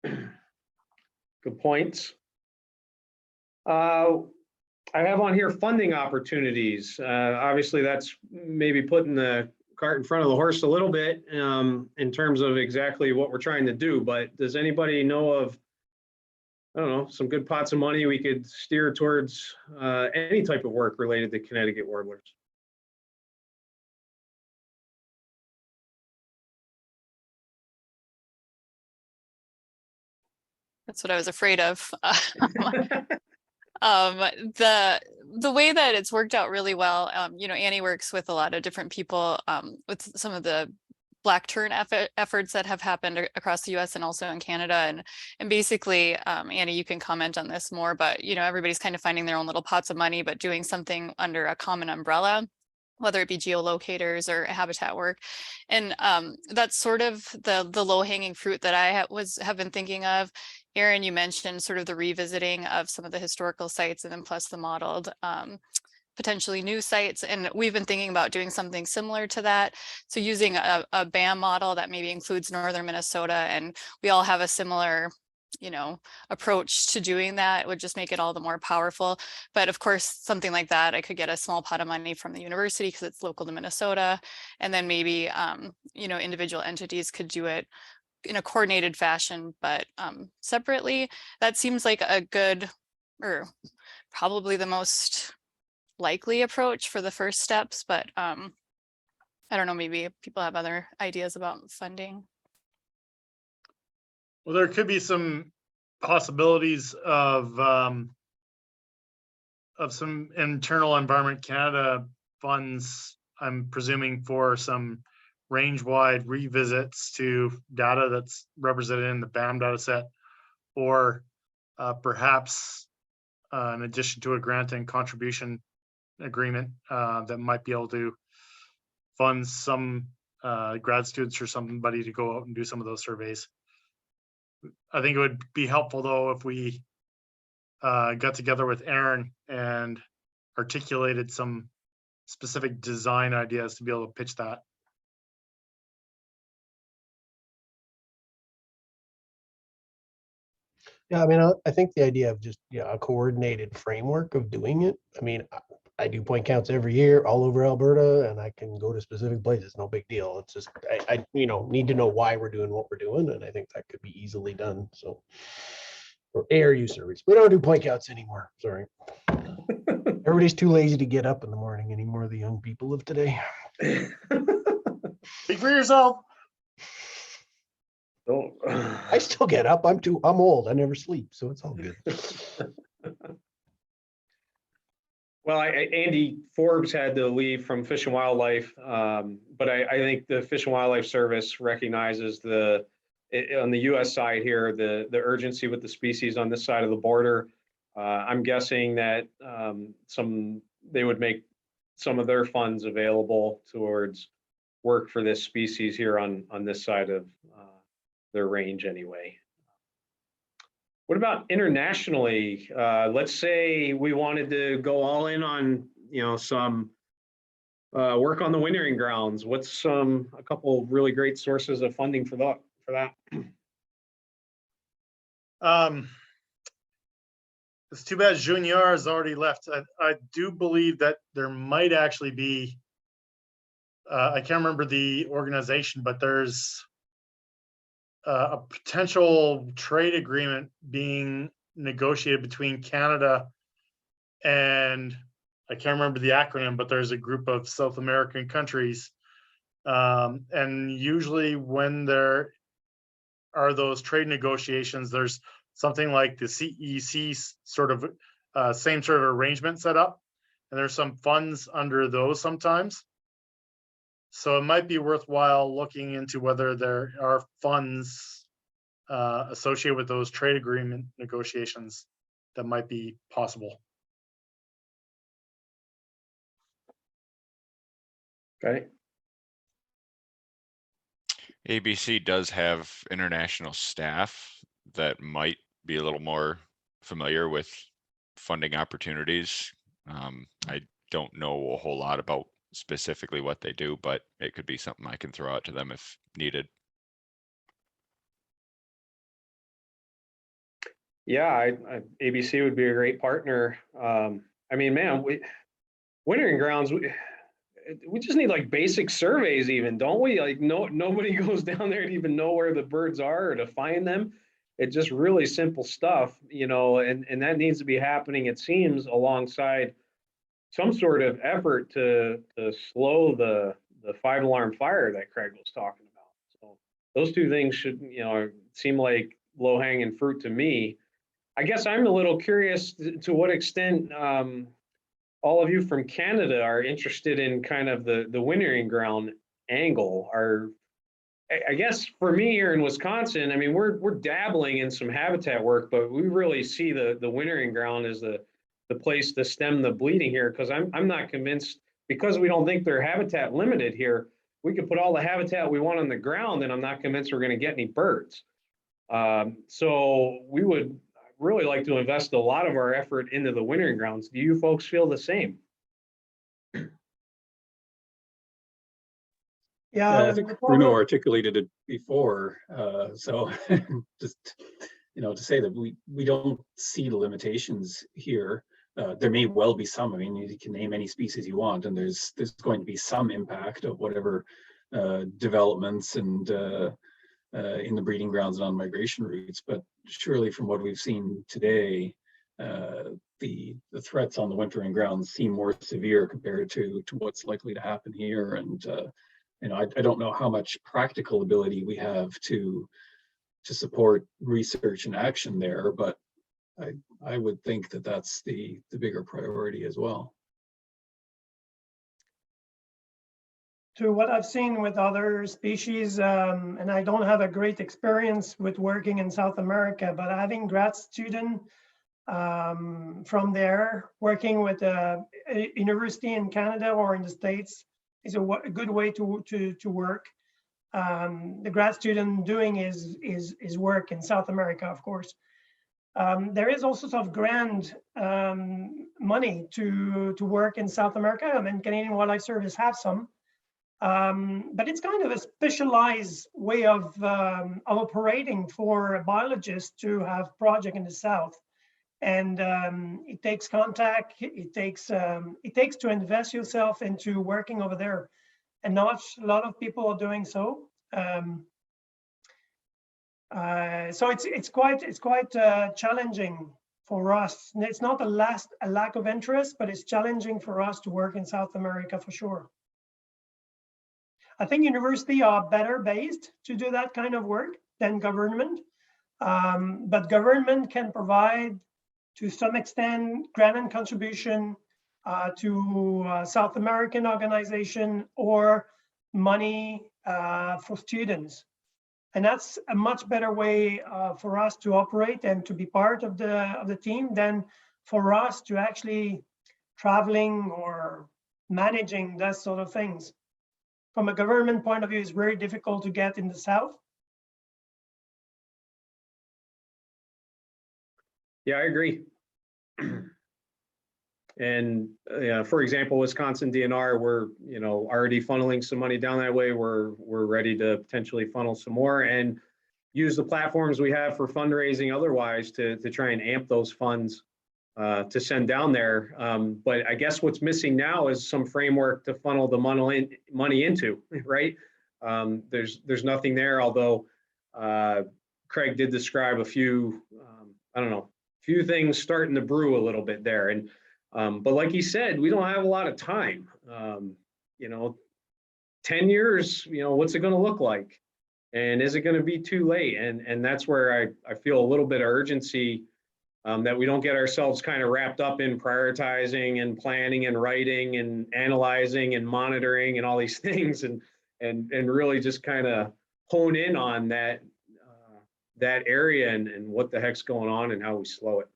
Good points. I have on here funding opportunities. Obviously, that's maybe putting the cart in front of the horse a little bit in terms of exactly what we're trying to do. But does anybody know of, I don't know, some good pots of money we could steer towards any type of work related to Connecticut warblers? That's what I was afraid of. the way that it's worked out really well, you know, Annie works with a lot of different people with some of the black tern efforts that have happened across the US and also in Canada. And basically, Annie, you can comment on this more, but, you know, everybody's kind of finding their own little pots of money, but doing something under a common umbrella, whether it be geolocators or habitat work. And that's sort of the low hanging fruit that I have been thinking of. Aaron, you mentioned sort of the revisiting of some of the historical sites and then plus the modeled potentially new sites. And we've been thinking about doing something similar to that. So using a BAM model that maybe includes northern Minnesota, and we all have a similar, you know, approach to doing that. It would just make it all the more powerful. But of course, something like that, I could get a small pot of money from the university because it's local to Minnesota. And then maybe, you know, individual entities could do it in a coordinated fashion, but separately. That seems like a good, or probably the most likely approach for the first steps, but I don't know, maybe people have other ideas about funding. Well, there could be some possibilities of some internal Environment Canada funds, I'm presuming, for some range-wide revisits to data that's represented in the BAM data set, or perhaps in addition to a grant and contribution agreement that might be able to fund some grad students or somebody to go out and do some of those surveys. I think it would be helpful, though, if we got together with Aaron and articulated some specific design ideas to be able to pitch that. Yeah, I mean, I think the idea of just, yeah, a coordinated framework of doing it. I mean, I do point counts every year all over Alberta, and I can go to specific places, no big deal. It's just, I you know, need to know why we're doing what we're doing, and I think that could be easily done, so. Or air use surveys. We don't do point counts anymore, sorry. Everybody's too lazy to get up in the morning anymore, the young people of today. Speak for yourself. Don't. I still get up, I'm old, I never sleep, so it's all good. Well, Andy Forbes had to leave from Fish and Wildlife, but I think the Fish and Wildlife Service recognizes on the U.S. side here, the urgency with the species on this side of the border. I'm guessing that they would make some of their funds available towards work for this species here on this side of their range anyway. What about internationally? Let's say we wanted to go all in on, you know, some work on the wintering grounds. What's a couple really great sources of funding for that? It's too bad Junior has already left. I do believe that there might actually be, I can't remember the organization, but there's a potential trade agreement being negotiated between Canada and, I can't remember the acronym, but there's a group of South American countries. And usually when there are those trade negotiations, there's something like the CEC sort of same sort of arrangement set up. And there's some funds under those sometimes. So it might be worthwhile looking into whether there are funds associated with those trade agreement negotiations that might be possible. Okay. ABC does have international staff that might be a little more familiar with funding opportunities. I don't know a whole lot about specifically what they do, but it could be something I can throw out to them if needed. Yeah, ABC would be a great partner. I mean, man, wintering grounds, we just need like basic surveys even, don't we? Like nobody goes down there to even know where the birds are or to find them. It's just really simple stuff, you know, and that needs to be happening, it seems, alongside some sort of effort to slow the 5-alarm fire that Craig was talking about. So those two things should, you know, seem like low-hanging fruit to me. I guess I'm a little curious to what extent all of you from Canada are interested in kind of the wintering ground angle. I guess for me here in Wisconsin, I mean, we're dabbling in some habitat work, but we really see the wintering ground as the place to stem the bleeding here, because I'm not convinced, because we don't think they're habitat limited here. We could put all the habitat we want on the ground, and I'm not convinced we're going to get any birds. So we would really like to invest a lot of our effort into the wintering grounds. Do you folks feel the same? Yeah, Well, I think Bruno articulated it before. So just, to say that we don't see the limitations here. There may well be some. I mean, you can name any species you want, and there's going to be some impact of whatever developments and in the breeding grounds and on migration routes. But surely, from what we've seen today, the threats on the wintering grounds seem more severe compared to what's likely to happen here. And I don't know how much practical ability we have to support research and action there, but I would think that that's the bigger priority as well. To what I've seen with other species, and I don't have a great experience with working in South America, but having grad student from there working with a university in Canada or in the States is a good way to work. The grad student doing his work in South America, of course. There is also sort of grant money to work in South America. I mean, Canadian Wildlife Service have some, but it's kind of a specialized way of operating for a biologist to have project in the South. And it takes contact, it takes to invest yourself into working over there. And not a lot of people are doing so. So it's quite challenging for us. It's not a lack of interest, but it's challenging for us to work in South America for sure. I think universities are better based to do that kind of work than government, but government can provide to some extent grant and contribution to South American organization or money for students. And that's a much better way for us to operate and to be part of the team than for us to actually traveling or managing that sort of things. From a government point of view, it's very difficult to get in the South. Yeah, I agree. And for example, Wisconsin DNR, we're already funneling some money down that way. We're ready to potentially funnel some more and use the platforms we have for fundraising otherwise to try and amp those funds to send down there. But I guess what's missing now is some framework to funnel the money into, right? There's nothing there, although Craig did describe a few, few things starting to brew a little bit there. And but like he said, we don't have a lot of time. 10 years, what's it going to look like? And is it going to be too late? And that's where I feel a little bit of urgency that we don't get ourselves kind of wrapped up in prioritizing and planning and writing and analyzing and monitoring and all these things and really just kind of hone in on that area and what the heck's going on and how we slow it.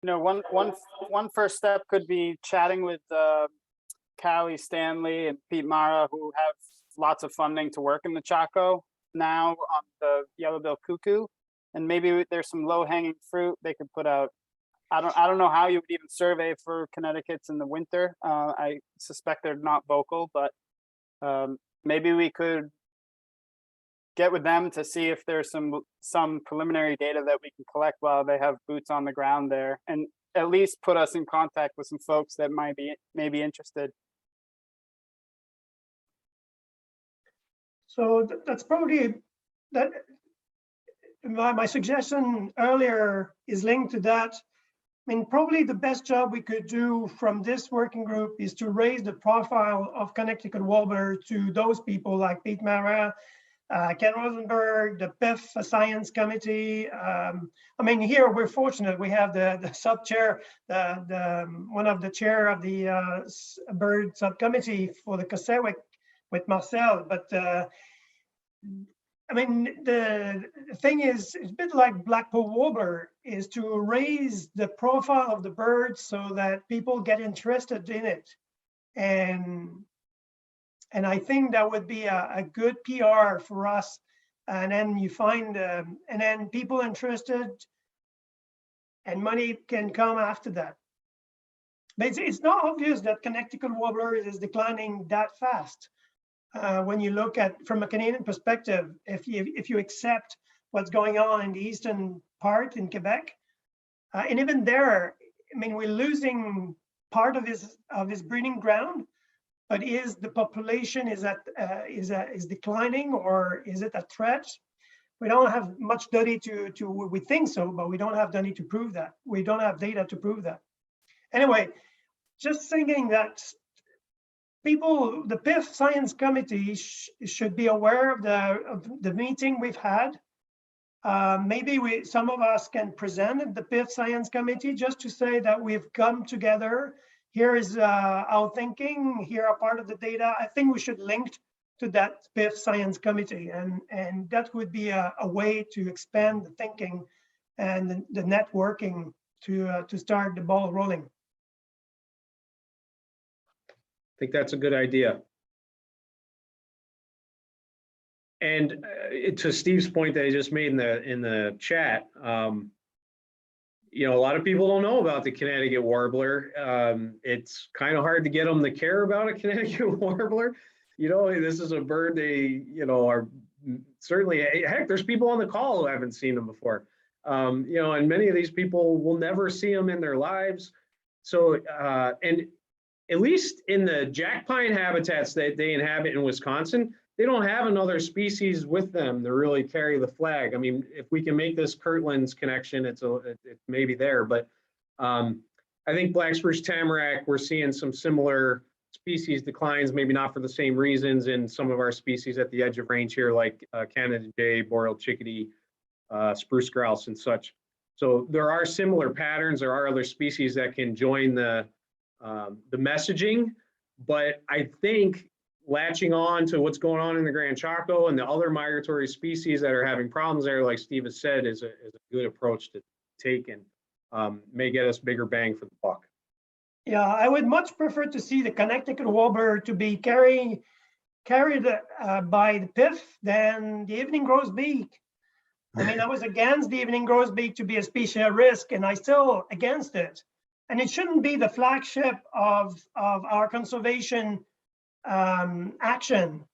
One first step could be chatting with Callie Stanley and Pete Mara, who have lots of funding to work in the Chaco now on the yellow-billed cuckoo, and maybe there's some low-hanging fruit they could put out. I don't know how you would even survey for Connecticut's in the winter. I suspect they're not vocal, but maybe we could get with them to see if there's some preliminary data that we can collect while they have boots on the ground there, and at least put us in contact with some folks that may be interested. So that's probably that. My suggestion earlier is linked to that. I mean, probably the best job we could do from this working group is to raise the profile of Connecticut Warbler to those people like Pete Mara, Ken Rosenberg, the PIF Science Committee. I mean, here we're fortunate. We have the sub chair, one of the chair of the bird subcommittee for the Kasewik with Marcel. But I mean, the thing is, it's a bit like Blackpool Warbler, is to raise the profile of the bird so that people get interested in it. And I think that would be a good PR for us. And then you find, and then people interested and money can come after that. But it's not obvious that Connecticut Warbler is declining that fast. When you look at, from a Canadian perspective, if you accept what's going on in the eastern part in Quebec, and even there, I mean, we're losing part of his breeding ground. But is the population is declining, or is it a threat? We don't have much data we think so, but we don't have data to prove that. We don't have data to prove that. Anyway, just thinking that people, the PIF Science Committee should be aware of the meeting we've had. Maybe some of us can present at the PIF Science Committee just to say that we've come together. Here is our thinking, here are part of the data. I think we should link to that PIF Science Committee, and that would be a way to expand the thinking and the networking to start the ball rolling. I think that's a good idea. And to Steve's point that he just made in the chat, you know, a lot of people don't know about the Connecticut Warbler. It's kind of hard to get them to care about a Connecticut Warbler. You know, this is a bird they, you know, are certainly, heck, there's people on the call who haven't seen them before. You know, and many of these people will never see them in their lives. So, and at least in the jack pine habitats that they inhabit in Wisconsin, they don't have another species with them to really carry the flag. I mean, if we can make this Kirtland's connection, it's maybe there. But I think black spruce tamarack, we're seeing some similar species declines, maybe not for the same reasons in some of our species at the edge of range here, like Canada jay, boreal chickadee, spruce grouse, and such. So there are similar patterns. There are other species that can join the messaging, but I think latching on to what's going on in the Grand Chaco and the other migratory species that are having problems there, like Steve has said, is a good approach to take, and may get us bigger bang for the buck. Yeah, I would much prefer to see the Connecticut Warbler to be carried by the PIF than the evening grosbeak. I mean, I was against the evening grosbeak to be a species at risk, and I still against it. And it shouldn't be the flagship of our conservation action.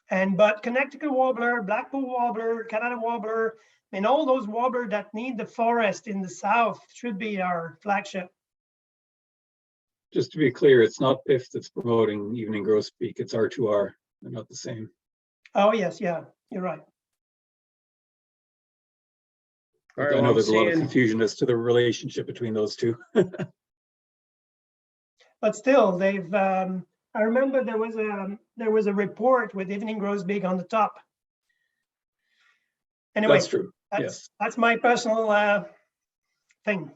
But Connecticut Warbler, Blackpool Warbler, Canada Warbler, and all those warblers that need the forest in the south should be our flagship. Just to be clear, it's not PIF that's promoting evening grosbeak, it's R2R. They're not the same. Oh, yes, yeah, you're right. All right, I know there's a lot of confusion as to the relationship between those two. But still, they've, I remember there was a report with evening grosbeak on the top. Anyway, That's true, yes. That's my personal thing.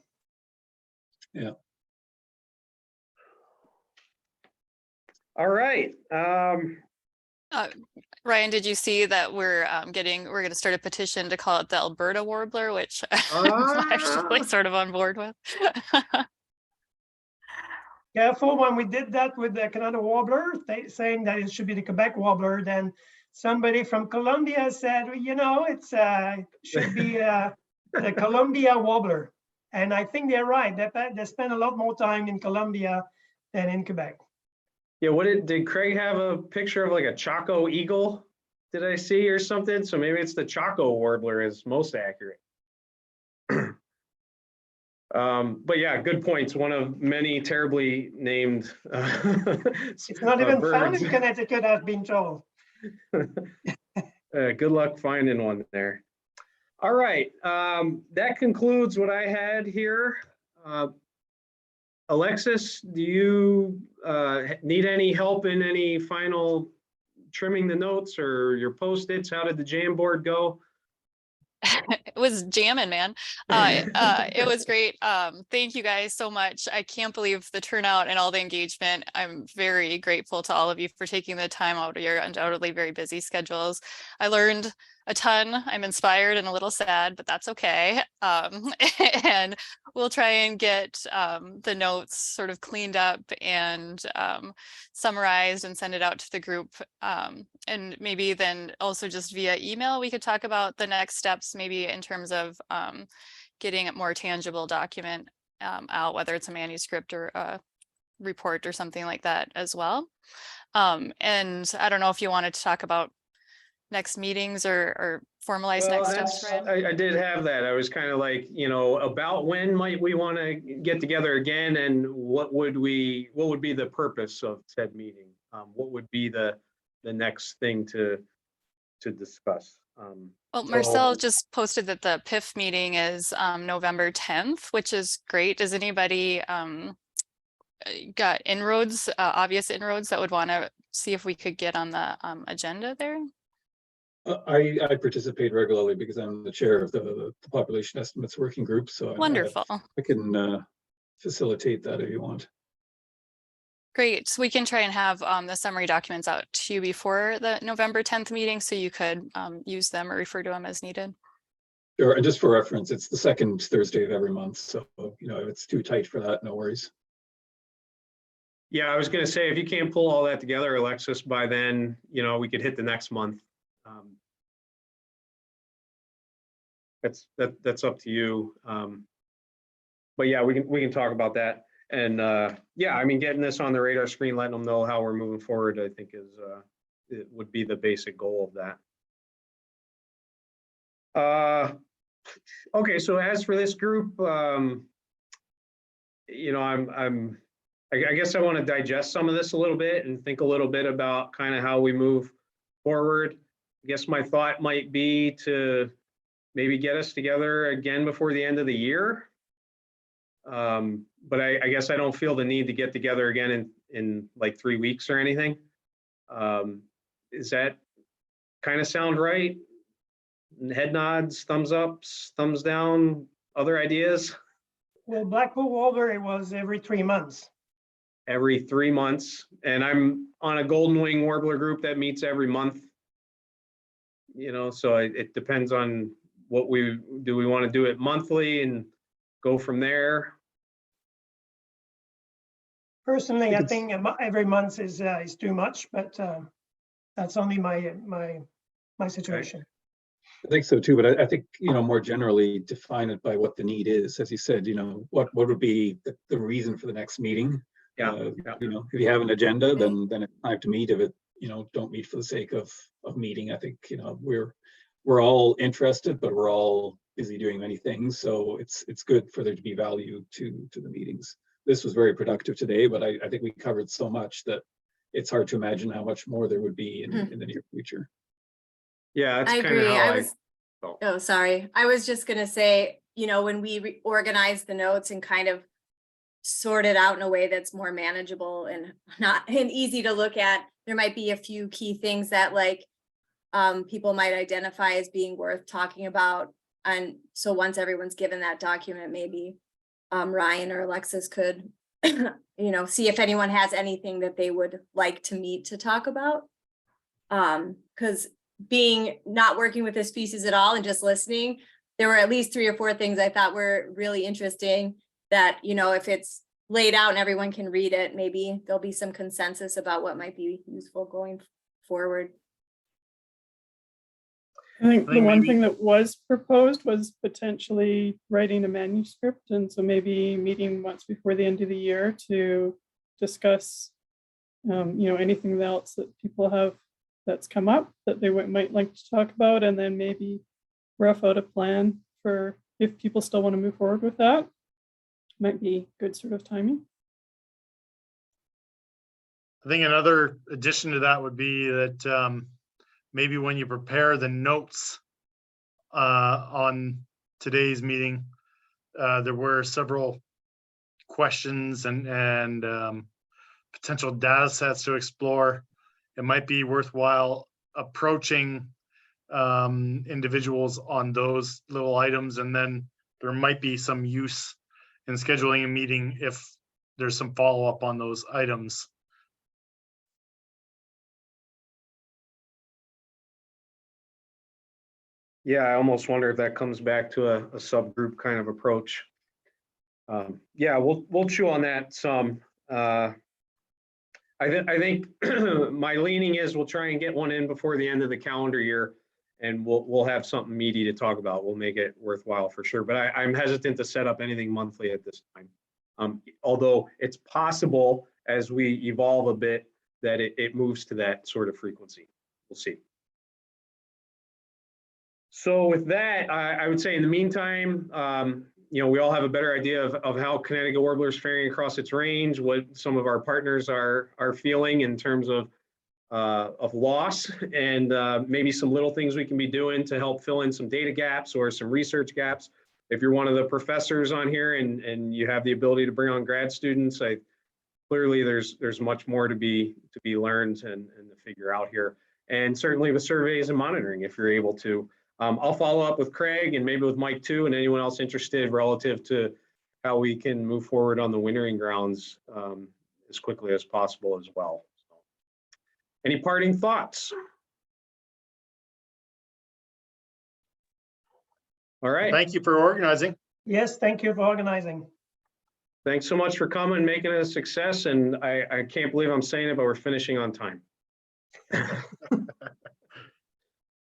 Yeah. All right. Ryan, did you see that we're going to start a petition to call it the Alberta Warbler, which I'm actually sort of on board with. Careful, when we did that with the Canada Warbler, saying that it should be the Quebec Warbler, then somebody from Colombia said, well, you know, it should be the Columbia Warbler. And I think they're right. They spend a lot more time in Colombia than in Quebec. Yeah, did Craig have a picture of like a Chaco eagle? Did I see or something? So maybe it's the Chaco Warbler is most accurate. But yeah, good points. One of many terribly named. It's not even found in Connecticut, I've been told. Good luck finding one there. All right, that concludes what I had here. Alexis, do you need any help in any final trimming the notes or your Post-its? How did the Jamboard go? It was jamming, man. It was great. Thank you guys so much. I can't believe the turnout and all the engagement. I'm very grateful to all of you for taking the time out of your undoubtedly very busy schedules. I learned a ton. I'm inspired and a little sad, but that's okay. And we'll try and get the notes sort of cleaned up and summarized and send it out to the group. And maybe then also just via email, we could talk about the next steps, maybe in terms of getting a more tangible document out, whether it's a manuscript or a report or something like that as well. And I don't know if you wanted to talk about next meetings or formalize Well, next steps, that's, Ryan? I did have that. I was kind of like, about when might we want to get together again, and what would be the purpose of said meeting? What would be the next thing to discuss? Well, So- Marcel just posted that the PIF meeting is November 10th, which is great. Does anybody got inroads, obvious inroads that would want to see if we could get on the agenda there? I participate regularly because I'm the chair of the population estimates working group, so Wonderful. I can facilitate that if you want. Great. So we can try and have the summary documents out to you before the November 10th meeting, so you could use them or refer to them as needed. Sure, and just for reference, it's the second Thursday of every month, so if it's too tight for that, no worries. Yeah, I was going to say, if you can't pull all that together, Alexis, by then, we could hit the next month. That's up to you. But yeah, we can talk about that. And yeah, I mean, getting this on the radar screen, letting them know how we're moving forward, I think it would be the basic goal of that. Okay, so as for this group, I guess I want to digest some of this a little bit and think a little bit about kind of how we move forward. I guess my thought might be to maybe get us together again before the end of the year. But I guess I don't feel the need to get together again in like 3 weeks or anything. Is that kind of sound right? Head nods, thumbs ups, thumbs down, other ideas? Well, Blackpool Warbler, it was every 3 months. Every 3 months. And I'm on a Golden Wing Warbler group that meets every month. So it depends on what we want to do it monthly and go from there. Personally, I think every month is too much, but that's only my situation. I think so too, but I think, more generally define it by what the need is. As you said, what would be the reason for the next meeting? Yeah. If you have an agenda, then it's time to meet. If it, don't meet for the sake of meeting. I think, we're all interested, but we're all busy doing many things. So it's good for there to be value to the meetings. This was very productive today, but I think we covered so much that it's hard to imagine how much more there would be in the near future. Yeah, that's I kind of agree. how Oh, sorry. I was just gonna say, when we organize the notes and kind of sort it out in a way that's more manageable and easy to look at, there might be a few key things that people might identify as being worth talking about. And so once everyone's given that document, maybe Ryan or Alexis could, see if anyone has anything that they would like to meet to talk about. Because not working with the species at all and just listening, there were at least 3 or 4 things I thought were really interesting that, if it's laid out and everyone can read it, maybe there'll be some consensus about what might be useful going forward. I think the one thing that was proposed was potentially writing a manuscript. And so maybe meeting once before the end of the year to discuss, anything else that people have that's come up that they might like to talk about, and then maybe rough out a plan for if people still want to move forward with that. Might be good sort of timing. I think another addition to that would be that maybe when you prepare the notes on today's meeting, there were several questions and potential data sets to explore. it might be worthwhile approaching individuals on those little items, and then there might be some use in scheduling a meeting if there's some follow-up on those items. Yeah, I almost wonder if that comes back to a subgroup kind of approach. Yeah, we'll chew on that some. I think my leaning is we'll try and get one in before the end of the calendar year, and we'll have something meaty to talk about. We'll make it worthwhile for sure. But I'm hesitant to set up anything monthly at this time. Although it's possible as we evolve a bit that it moves to that sort of frequency. We'll see. So with that, I would say in the meantime, you know, we all have a better idea of how Connecticut Warbler is faring across its range, what some of our partners are feeling in terms of loss, and maybe some little things we can be doing to help fill in some data gaps or some research gaps. If you're one of the professors on here and you have the ability to bring on grad students, clearly there's much more to be learned and to figure out here. And certainly with surveys and monitoring, if you're able to. I'll follow up with Craig and maybe with Mike too, and anyone else interested relative to how we can move forward on the wintering grounds as quickly as possible as well. So, any parting thoughts? All right. Thank you for organizing. Yes, thank you for organizing. Thanks so much for coming and making it a success. And I can't believe I'm saying it, but we're finishing on time.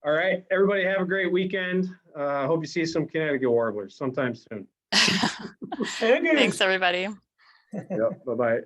All right, everybody have a great weekend. Hope you see some Connecticut Warblers sometime soon. Thanks, everybody. Yep, bye-bye.